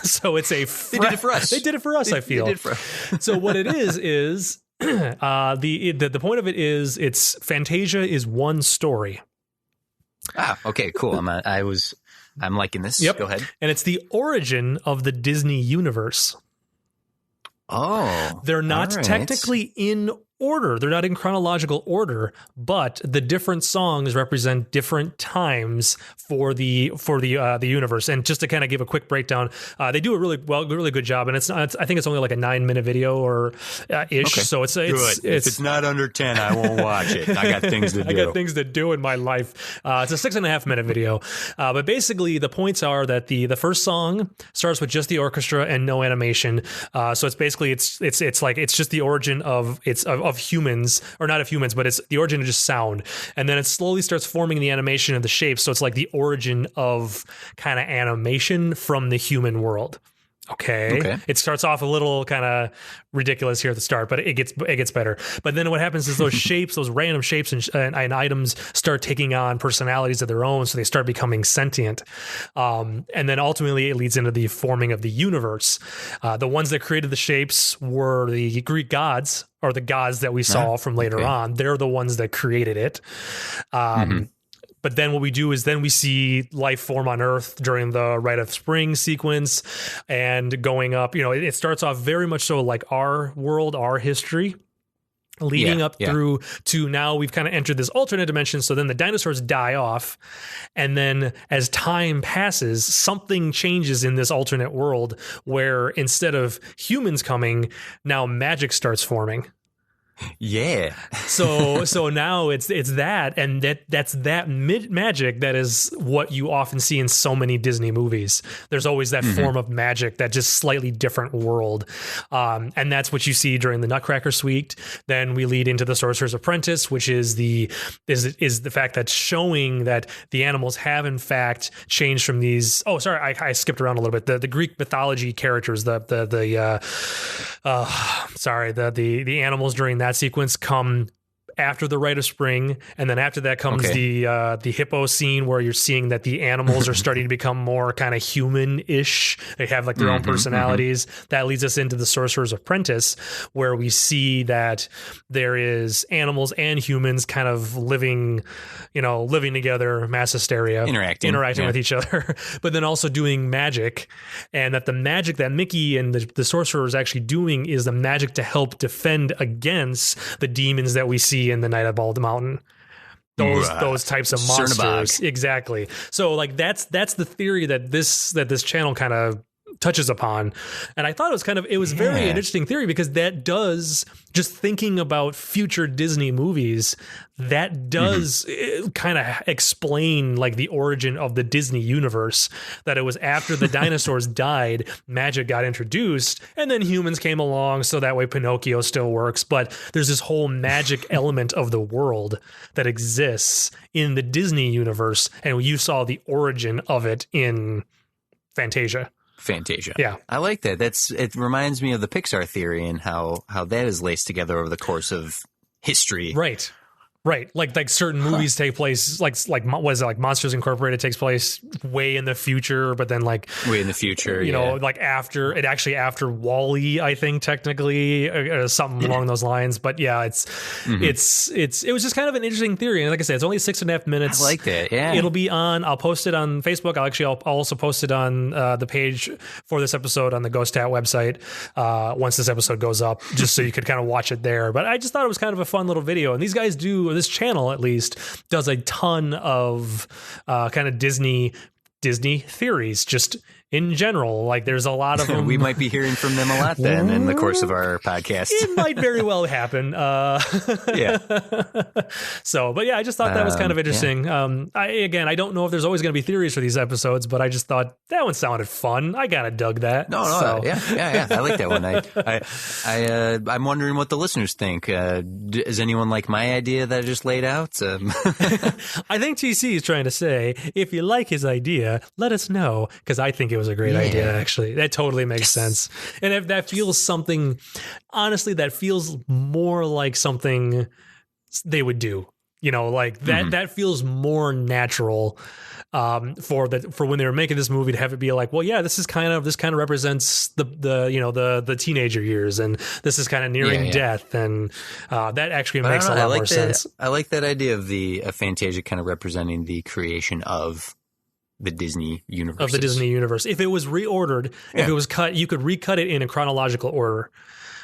So it's they did it for us. They did it for us. I feel. They did it for us. So what it is the point of it is it's Fantasia is one story. Okay, cool. I'm liking this. Yep. Go ahead. And it's the origin of the Disney universe. Oh, they're not technically in order. They're not in chronological order, but the different songs represent different times for the universe. And just to kind of give a quick breakdown, they do a really good job. And I think it's only like a 9-minute video or ish. Okay. So it's good. If it's not under 10, I won't watch it. I got things to do. I got things to do in my life. It's a 6.5-minute video. But basically the points are that the first song starts with just the orchestra and no animation. So it's basically it's just the origin of humans, or not of humans, but it's the origin of just sound. And then it slowly starts forming the animation of the shapes. So it's like the origin of kind of animation from the human world. Okay. It starts off a little kind of ridiculous here at the start, but it gets better. But then what happens is those shapes, those random shapes and items start taking on personalities of their own. So they start becoming sentient. And then ultimately it leads into the forming of the universe. The ones that created the shapes were the Greek gods, or the gods that we saw from later on. They're the ones that created it. But then what we do is then we see life form on Earth during the Rite of Spring sequence and going up. You know, it starts off very much so like our world, our history, leading up through to now we've kind of entered this alternate dimension. So then the dinosaurs die off. And then as time passes, something changes in this alternate world where instead of humans coming, now magic starts forming. Yeah. So now it's that, and that's magic that is what you often see in so many Disney movies. There's always that form of magic, that just slightly different world, and that's what you see during the Nutcracker Suite. Then we lead into the Sorcerer's Apprentice, which is the fact that showing that the animals have in fact changed from these. Oh, sorry, I skipped around a little bit. The Greek mythology characters, the animals during that sequence come after the Rite of Spring, and then after that comes the hippo scene where you're seeing that the animals are starting to become more kind of human-ish. They have like their own personalities. That leads us into the Sorcerer's Apprentice, where we see that there is animals and humans kind of living together, mass hysteria, interacting with each other, but then also doing magic, and that the magic that Mickey and the sorcerer is actually doing is the magic to help defend against the demons that we see in the Night at Bald Mountain. Those types of monsters. Exactly. So like that's the theory that this channel kind of touches upon. And I thought it was very interesting theory, because that does, just thinking about future Disney movies, that does kind of explain like the origin of the Disney universe, that it was after the dinosaurs died, magic got introduced, and then humans came along, so that way Pinocchio still works. But there's this whole magic element of the world that exists in the Disney universe, and you saw the origin of it in Fantasia. Yeah. I like that. It reminds me of the Pixar theory and how that is laced together over the course of history. Right. Like certain movies take place, like what is it, like Monsters Incorporated takes place way in the future, but then like way in the future, like after WALL-E, I think technically, something along those lines. But yeah, it was just kind of an interesting theory. And like I said, it's only 6.5 minutes. I like that. Yeah. It'll be I'll post it on Facebook. I'll also post it on the page for this episode on the Ghost Hat website once this episode goes up, just so you could kind of watch it there. But I just thought it was kind of a fun little video. And these guys this channel at least does a ton of kind of Disney theories, just in general. Like there's a lot of them. We might be hearing from them a lot then in the course of our podcast. It might very well happen. Yeah. So, but yeah, I just thought that was kind of interesting. Yeah. I don't know if there's always going to be theories for these episodes, but I just thought that one sounded fun. I kind of dug that. Yeah. I like that one. I'm wondering what the listeners think. Does anyone like my idea that I just laid out? I think TC is trying to say, if you like his idea, let us know, because I think it was a great idea, actually. That totally makes sense. And if that feels something, honestly, that feels more like something they would do. Like that feels more natural for when they were making this movie, to have it be like, well, yeah, this kind of represents the teenager years, and this is kind of nearing death, and that actually makes a lot more sense. I like that idea of the Fantasia kind of representing the creation of the Disney universe. Of the Disney universe. If it was reordered, if it was cut, you could recut it in a chronological order.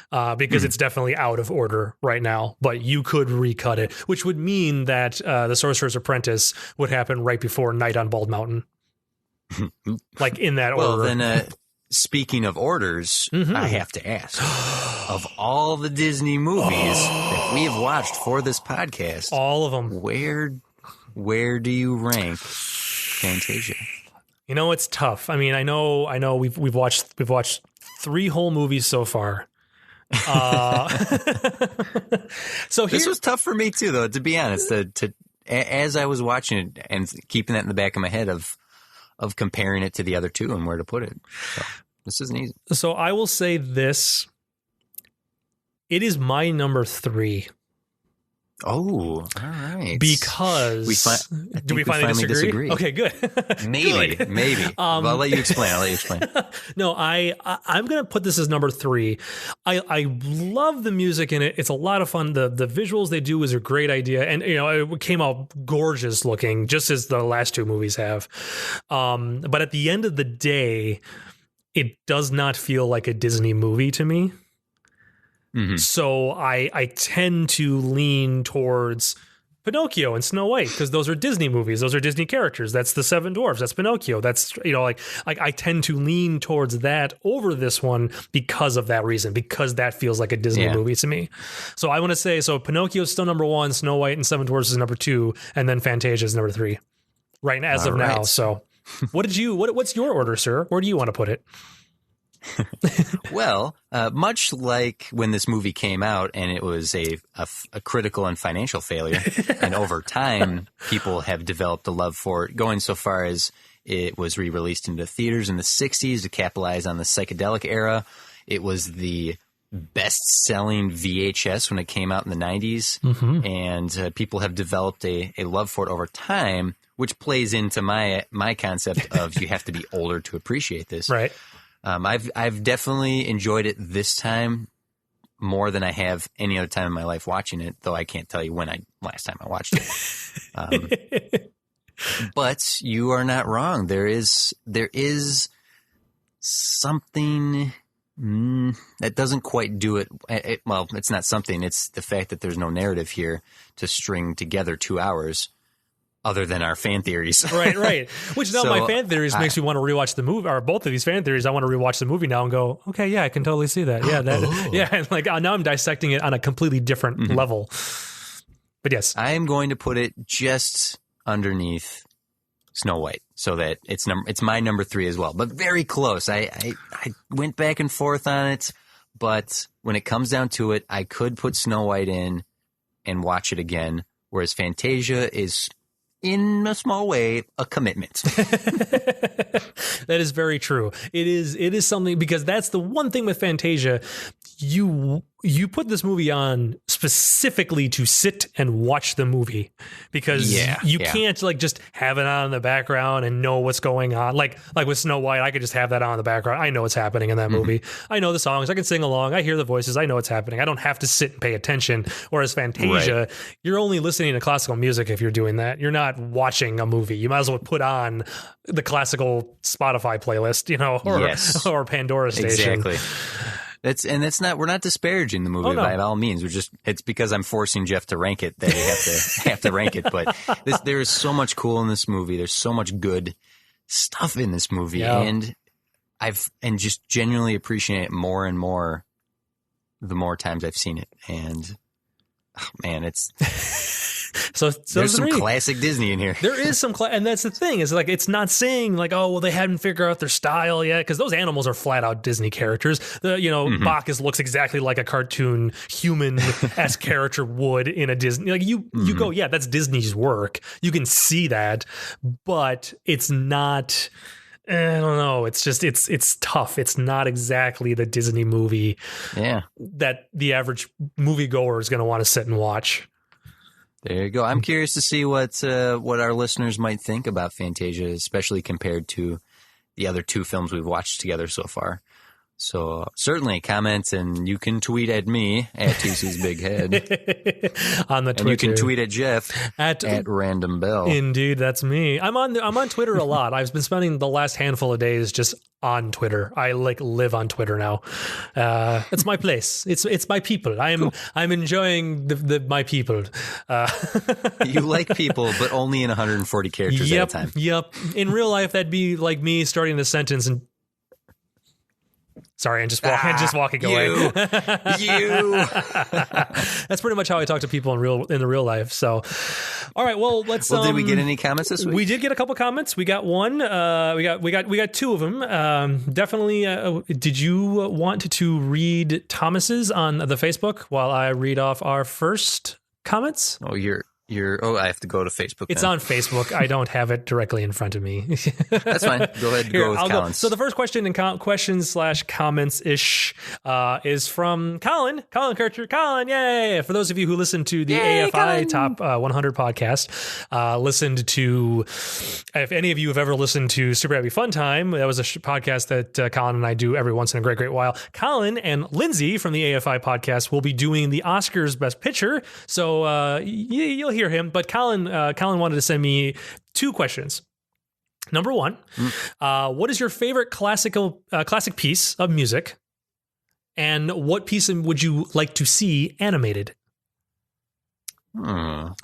Because it's definitely out of order right now, but you could recut it, which would mean that the Sorcerer's Apprentice would happen right before Night on Bald Mountain, like in that order. Well, then, speaking of orders, I have to ask: of all the Disney movies that we have watched for this podcast, all of them, where do you rank Fantasia? It's tough. I mean, I know we've watched 3 whole movies so far. So this was tough for me too, though, to be honest. As I was watching it and keeping that in the back of my head of comparing it to the other two and where to put it. So this isn't easy. So I will say this: it is my number 3. Oh, all right. Because do we finally disagree? Okay, good. Maybe. I'll let you explain. No, I'm going to put this as number 3. I love the music in it. It's a lot of fun. The visuals they do is a great idea, and it came out gorgeous looking, just as the last 2 movies have. But at the end of the day, it does not feel like a Disney movie to me. So I tend to lean towards Pinocchio and Snow White, because those are Disney movies. Those are Disney characters. That's the 7 Dwarfs. That's Pinocchio. That's, like I tend to lean towards that over this one because of that reason, because that feels like a Disney movie to me. So I want to say, Pinocchio is still number 1, Snow White and 7 Dwarfs is number 2, and then Fantasia is number 3 right as of now. So what's your order, sir? Where do you want to put it? Well, much like when this movie came out and it was a critical and financial failure, and over time people have developed a love for it, going so far as it was re-released into theaters in the 60s to capitalize on the psychedelic era. It was the best-selling VHS when it came out in the 90s, and people have developed a love for it over time, which plays into my concept of you have to be older to appreciate this. Right. I've definitely enjoyed it this time more than I have any other time in my life watching it, though I can't tell you when last time I watched it. But you are not wrong. There is something that doesn't quite do it. Well, it's not something. It's the fact that there's no narrative here to string together 2 hours other than our fan theories. Right. Which now my fan theories makes me want to rewatch the movie, or both of these fan theories. I want to rewatch the movie now and go, okay, yeah, I can totally see that. Yeah, yeah. And like now I'm dissecting it on a completely different level. But yes, I am going to put it just underneath Snow White, so that it's my number 3 as well, but very close. I went back and forth on it, but when it comes down to it, I could put Snow White in and watch it again, whereas Fantasia is, in a small way, a commitment. That is very true. It is something, because that's the one thing with Fantasia. You put this movie on specifically to sit and watch the movie, because you can't like just have it on in the background and know what's going on. Like with Snow White, I could just have that on in the background. I know what's happening in that movie. I know the songs. I can sing along. I hear the voices. I know what's happening. I don't have to sit and pay attention. Whereas Fantasia, you're only listening to classical music if you're doing that. You're not watching a movie. You might as well put on the classical Spotify playlist, or Pandora station. Exactly. We're not disparaging the movie by all means. It's because I'm forcing Jeff to rank it that we have to rank it. But there is so much cool in this movie. There's so much good stuff in this movie, and just genuinely appreciate it more and more the more times I've seen it. And man, it's. So there's some classic Disney in here. There is some, and that's the thing, is like, it's not saying like, oh, well, they hadn't figured out their style yet, because those animals are flat out Disney characters. Bacchus looks exactly like a cartoon human-esque character would in a Disney. Like you go, yeah, that's Disney's work. You can see that, but it's not. I don't know. It's just it's tough. It's not exactly the Disney movie that the average moviegoer is going to want to sit and watch. There you go. I'm curious to see what our listeners might think about Fantasia, especially compared to the other 2 films we've watched together so far. So certainly comment, and you can tweet at me at TC's Big Head on the Twitter. And you can tweet at Jeff at Random Bell. Indeed, that's me. I'm on Twitter a lot. I've been spending the last handful of days just on Twitter. I live on Twitter now. It's my place. It's my people. I'm enjoying the my people. You like people, but only in 140 characters at a time. Yep. In real life, that'd be like me starting a sentence and. Sorry, and just walking away. You. That's pretty much how I talk to people in the real life. So, all right. Well, let's. Well, did we get any comments this week? We did get a couple comments. We got one. We got 2 of them. Definitely. Did you want to read Thomas's on the Facebook while I read off our first comments? Oh, I have to go to Facebook. It's on Facebook. I don't have it directly in front of me. That's fine. Go ahead. Go with Collins. So the first question and questions/comments-ish is from Colin Kircher. Colin, yay! For those of you who listened to the AFI Colin. Top 100 podcast, listened to, if any of you have ever listened to Super Happy Fun Time, that was a podcast that Colin and I do every once in a great while. Colin and Lindsay from the AFI podcast will be doing the Oscars Best Picture. So you'll hear him, but Colin wanted to send me 2 questions. Number 1, what is your favorite classic piece of music, and what piece would you like to see animated?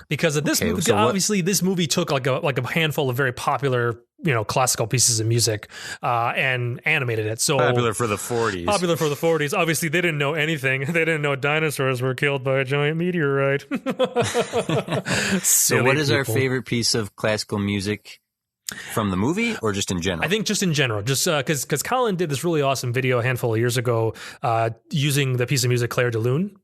Because of this movie, obviously this movie took like a handful of very popular classical pieces of music and animated it. So popular for the 40s. Obviously, they didn't know anything. They didn't know dinosaurs were killed by a giant meteorite. So what is our favorite piece of classical music from the movie, or just in general? I think just in general, just because Colin did this really awesome video a handful of years ago using the piece of music Clair de Lune.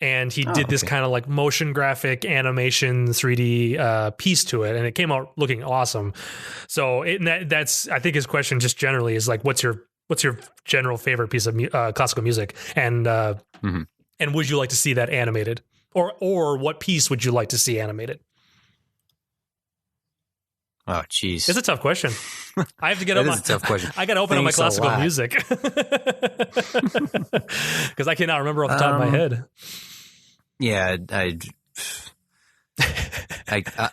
And he did this kind of like motion graphic animation 3D piece to it, and it came out looking awesome. So that's I think his question just generally is like, what's your what's your general favorite piece of classical music, and would you like to see that animated, or what piece would you like to see animated? Oh, jeez. It's a tough question. I have to get That is a tough question. I got to open up my classical music because I cannot remember off the top of my head. Yeah, I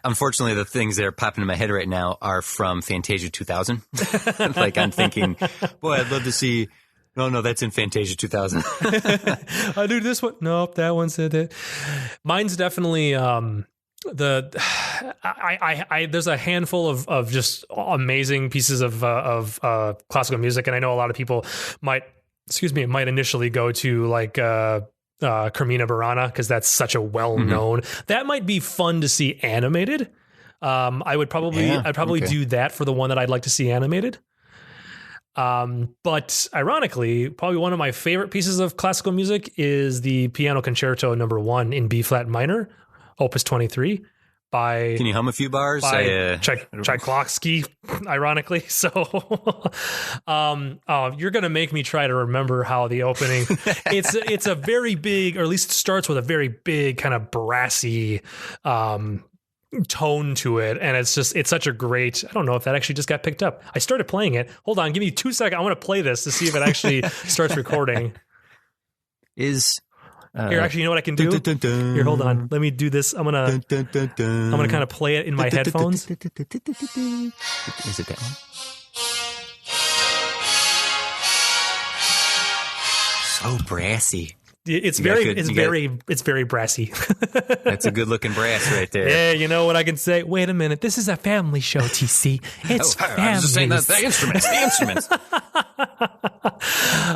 unfortunately, the things that are popping in my head right now are from Fantasia 2000. Like, I'm thinking, boy, I'd love to see. No, that's in Fantasia 2000. I do this one. Nope, that one said it. Mine's definitely there's a handful of just amazing pieces of classical music, and I know a lot of people might initially go to like Carmina Burana because that's such a well-known. That might be fun to see animated. I'd probably do that for the one that I'd like to see animated. But ironically, probably one of my favorite pieces of classical music is the Piano Concerto No. 1 in B flat minor, Opus 23. Can you hum a few bars? Tchaikovsky, ironically. So, you're gonna make me try to remember how the opening. It's a very big, or at least starts with a very big kind of brassy tone to it, and it's such a great. I don't know if that actually just got picked up. I started playing it. Hold on, give me 2 seconds. I want to play this to see if it actually starts recording. Here, actually, you know what I can do? Here, hold on. Let me do this. I'm gonna kind of play it in my headphones. Is it that one? So brassy. It's very brassy. That's a good looking brass right there. Yeah, you know what I can say? Wait a minute. This is a family show, TC. It's family. I was just saying that the instruments.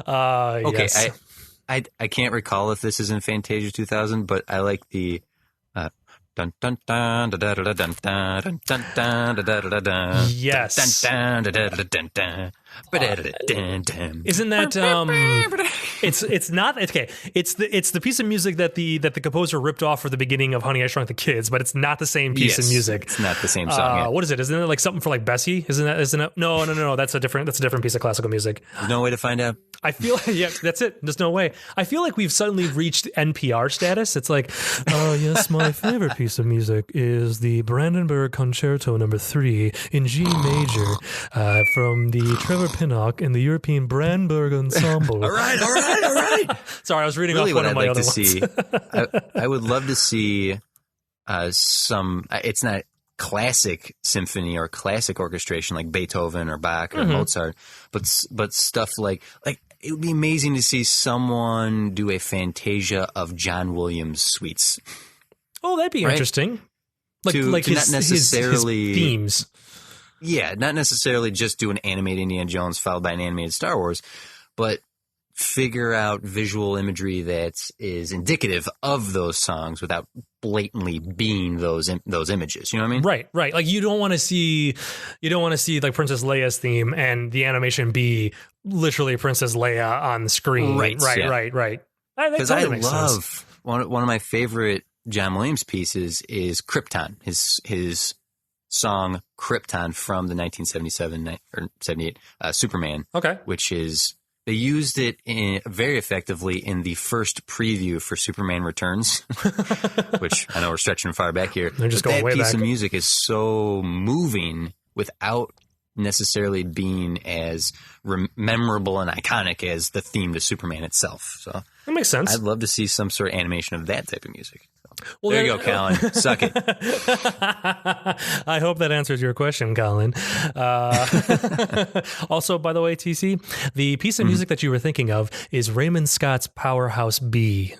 Okay, yes. I can't recall if this is in Fantasia 2000, but I like the dun dun dun da da da dun dun dun dun dun da da da. Yes. Dun dun da dun dun. Isn't that it's not okay. It's the piece of music that the composer ripped off for the beginning of Honey, I Shrunk the Kids, but it's not the same piece of music. It's not the same song. Yeah. What is it? Isn't it like something for like Bessie? Isn't it? No. That's a different piece of classical music. There's no way to find out. I feel that's it. There's no way. I feel like we've suddenly reached NPR status. It's like, yes, my favorite piece of music is the Brandenburg Concerto No. 3 in G major from the Trevor Pinnock and the European Brandenburg Ensemble. All right. Sorry, I was reading really off one of my other ones. See, I would love to see some. It's not classic symphony or classic orchestration like Beethoven or Bach or Mozart, but stuff like it would be amazing to see someone do a Fantasia of John Williams suites. Oh, that'd be interesting. Like his, not necessarily his themes. Yeah, not necessarily just do an animated Indiana Jones followed by an animated Star Wars, but figure out visual imagery that is indicative of those songs without blatantly being those images. You know what I mean? Right. Like you don't want to see like Princess Leia's theme and the animation be literally Princess Leia on the screen. Right. Because I love one of my favorite John Williams pieces is Krypton. His song Krypton from the 1977 or 78 Superman. Okay, which is. They used it very effectively in the first preview for Superman Returns, which I know we're stretching far back here. They're just going way back. That piece of music is so moving without necessarily being as memorable and iconic as the theme to Superman itself. So that makes sense. I'd love to see some sort of animation of that type of music. Well, there you go, Colin. Suck it. I hope that answers your question, Colin. Also, by the way, TC, the piece of music that you were thinking of is Raymond Scott's Powerhouse B.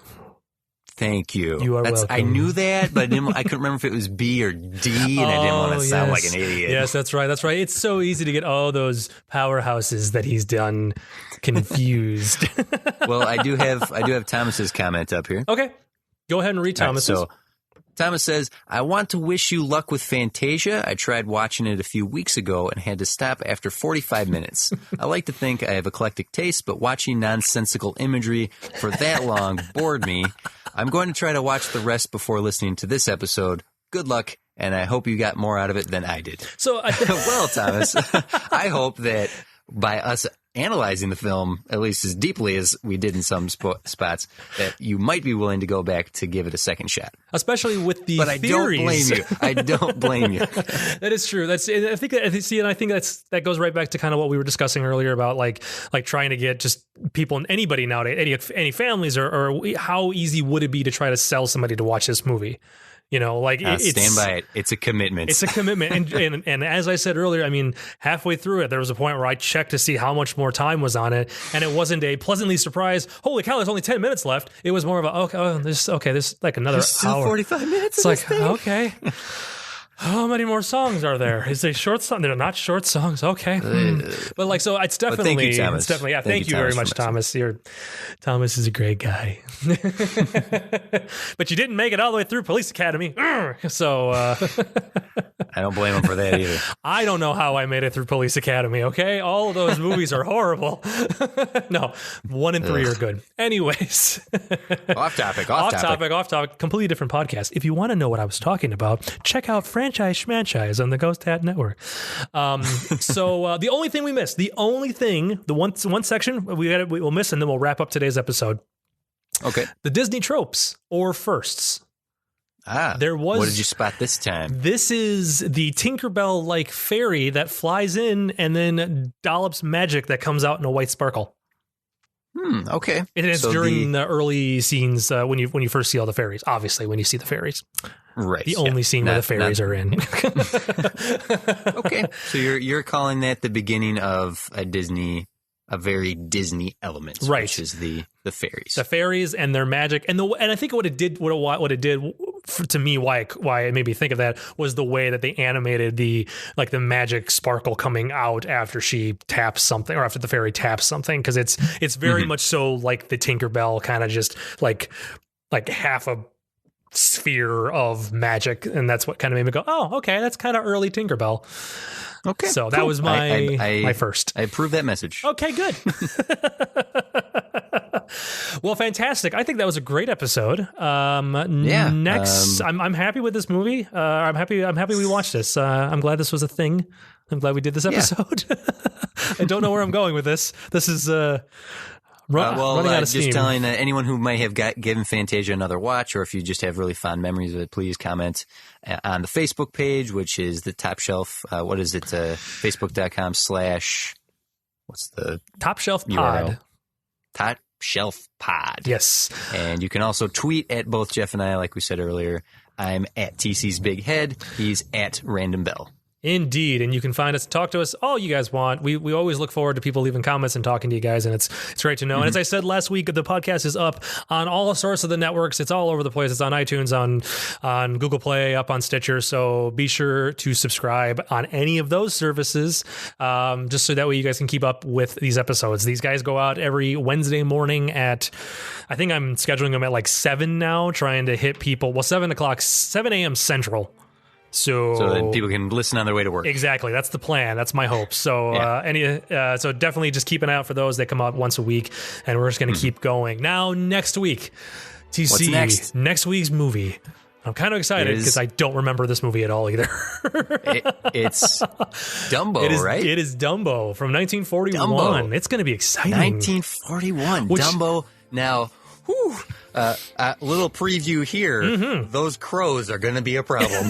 Thank you. You are welcome. I knew that, but I couldn't remember if it was B or D, and I didn't want to sound like an idiot. Yes, that's right. It's so easy to get all those powerhouses that he's done confused. Well, I do have Thomas's comment up here. Okay. Go ahead and read Thomas's. Right, so Thomas says, I want to wish you luck with Fantasia. I tried watching it a few weeks ago and had to stop after 45 minutes. I like to think I have eclectic taste, but watching nonsensical imagery for that long bored me. I'm going to try to watch the rest before listening to this episode. Good luck, and I hope you got more out of it than I did. So, well, Thomas, I hope that by us analyzing the film, at least as deeply as we did in some spots, that you might be willing to go back to give it a second shot. Especially with the But I theories. don't blame you. I don't blame you. That is true. I think that goes right back to kind of what we were discussing earlier about like trying to get just people, anybody nowadays, any families, or how easy would it be to try to sell somebody to watch this movie? You know, like stand by it. It's a commitment. It's a commitment. And as I said earlier, I mean, halfway through it, there was a point where I checked to see how much more time was on it. And it wasn't a pleasantly surprised, holy cow, there's only 10 minutes left. It was more of a, there's like another hour. 45 minutes. It's like, okay. How many more songs are there? Is they short song? They're not short songs. Okay. But like, so it's definitely, thank you, Thomas. It's definitely, yeah. Thank you very much, Thomas. Thomas is a great guy. But you didn't make it all the way through Police Academy. So, I don't blame him for that either. I don't know how I made it through Police Academy. Okay. All of those movies are horrible. No, 1 and 3 are good. Anyways. Off topic. Completely different podcast. If you want to know what I was talking about, check out Franchise Schmanchise on the Ghost Hat Network. So the only thing we missed, the one section we'll miss, and then we'll wrap up today's episode. Okay. The Disney tropes or firsts. What did you spot this time? This is the Tinkerbell-like fairy that flies in and then dollops magic that comes out in a white sparkle. Okay. And it's during the early scenes when you first see all the fairies. Obviously, when you see the fairies. Right. The only scene where the fairies are in. Okay. So you're calling that the beginning of a very Disney element, right? Which is the fairies. The fairies and their magic, and I think what it did to me, why it made me think of that was the way that they animated the magic sparkle coming out after she taps something, or after the fairy taps something, because it's very much so like the Tinkerbell, kind of just like half a sphere of magic, and that's what kind of made me go, oh, okay, that's kind of early Tinkerbell. Okay, so that was my first. I approve that message. Okay, good. Well, fantastic. I think that was a great episode. Next, I'm happy with this movie. I'm happy we watched this. I'm glad this was a thing. I'm glad we did this episode. I don't know where I'm going with this. This is running out of steam. Just telling anyone who might have given Fantasia another watch, or if you just have really fond memories of it, please comment on the Facebook page, which is the Top Shelf. What is it? Facebook.com/ what's the Top Shelf URL? Pod. Top Shelf Pod. Yes. And you can also tweet at both Jeff and I, like we said earlier. I'm at TC's Big Head. He's at Random Bell. Indeed, and you can find us, talk to us all you guys want. We always look forward to people leaving comments and talking to you guys, and it's great to know. And as I said last week, the podcast is up on all sorts of the networks. It's all over the place. It's on iTunes, on Google Play, up on Stitcher. So be sure to subscribe on any of those services, just so that way you guys can keep up with these episodes. These guys go out every Wednesday morning at, I think I'm scheduling them at like 7 now, trying to hit people. Well, 7 a.m. Central. So that people can listen on their way to work. Exactly. That's the plan. That's my hope. So so definitely just keep an eye out for those. They come out once a week, and we're just going to keep going. Now, next week, TC, what's next? Next week's movie. I'm kind of excited because I don't remember this movie at all either. It's Dumbo, right? It is Dumbo from 1941. Dumbo. It's going to be exciting. 1941. Dumbo. Now, a little preview here. Those crows are going to be a problem.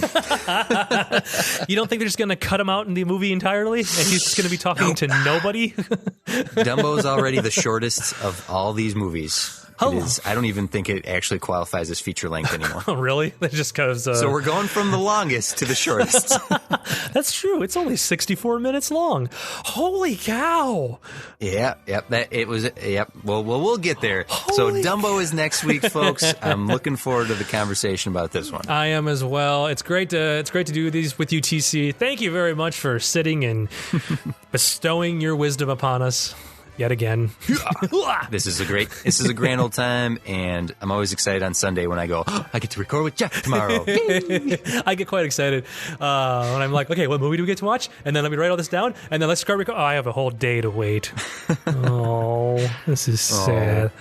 You don't think they're just going to cut him out in the movie entirely? And he's just going to be talking to nobody? Dumbo's already the shortest of all these movies. I don't even think it actually qualifies as feature length anymore. Oh, really? Just because. So we're going from the longest to the shortest. That's true. It's only 64 minutes long. Holy cow! Yeah, yep. Well, we'll get there. So Dumbo is next week, folks. I'm looking forward to the conversation about this one. I am as well. It's great to do these with you, TC. Thank you very much for sitting and bestowing your wisdom upon us. Yet again. This is a grand old time, and I'm always excited on Sunday when I go, I get to record with Jeff tomorrow. I get quite excited when I'm like, okay, what movie do we get to watch? And then let me write all this down, and then let's start recording. Oh, I have a whole day to wait. Oh, this is sad.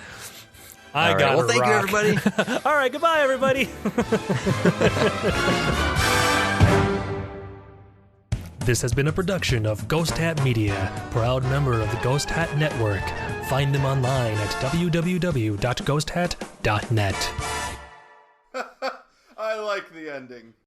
I got Well, thank you, everybody. All right, goodbye, everybody. This has been a production of Ghost Hat Media, proud member of the Ghost Hat Network. Find them online at www.ghosthat.net. I like the ending.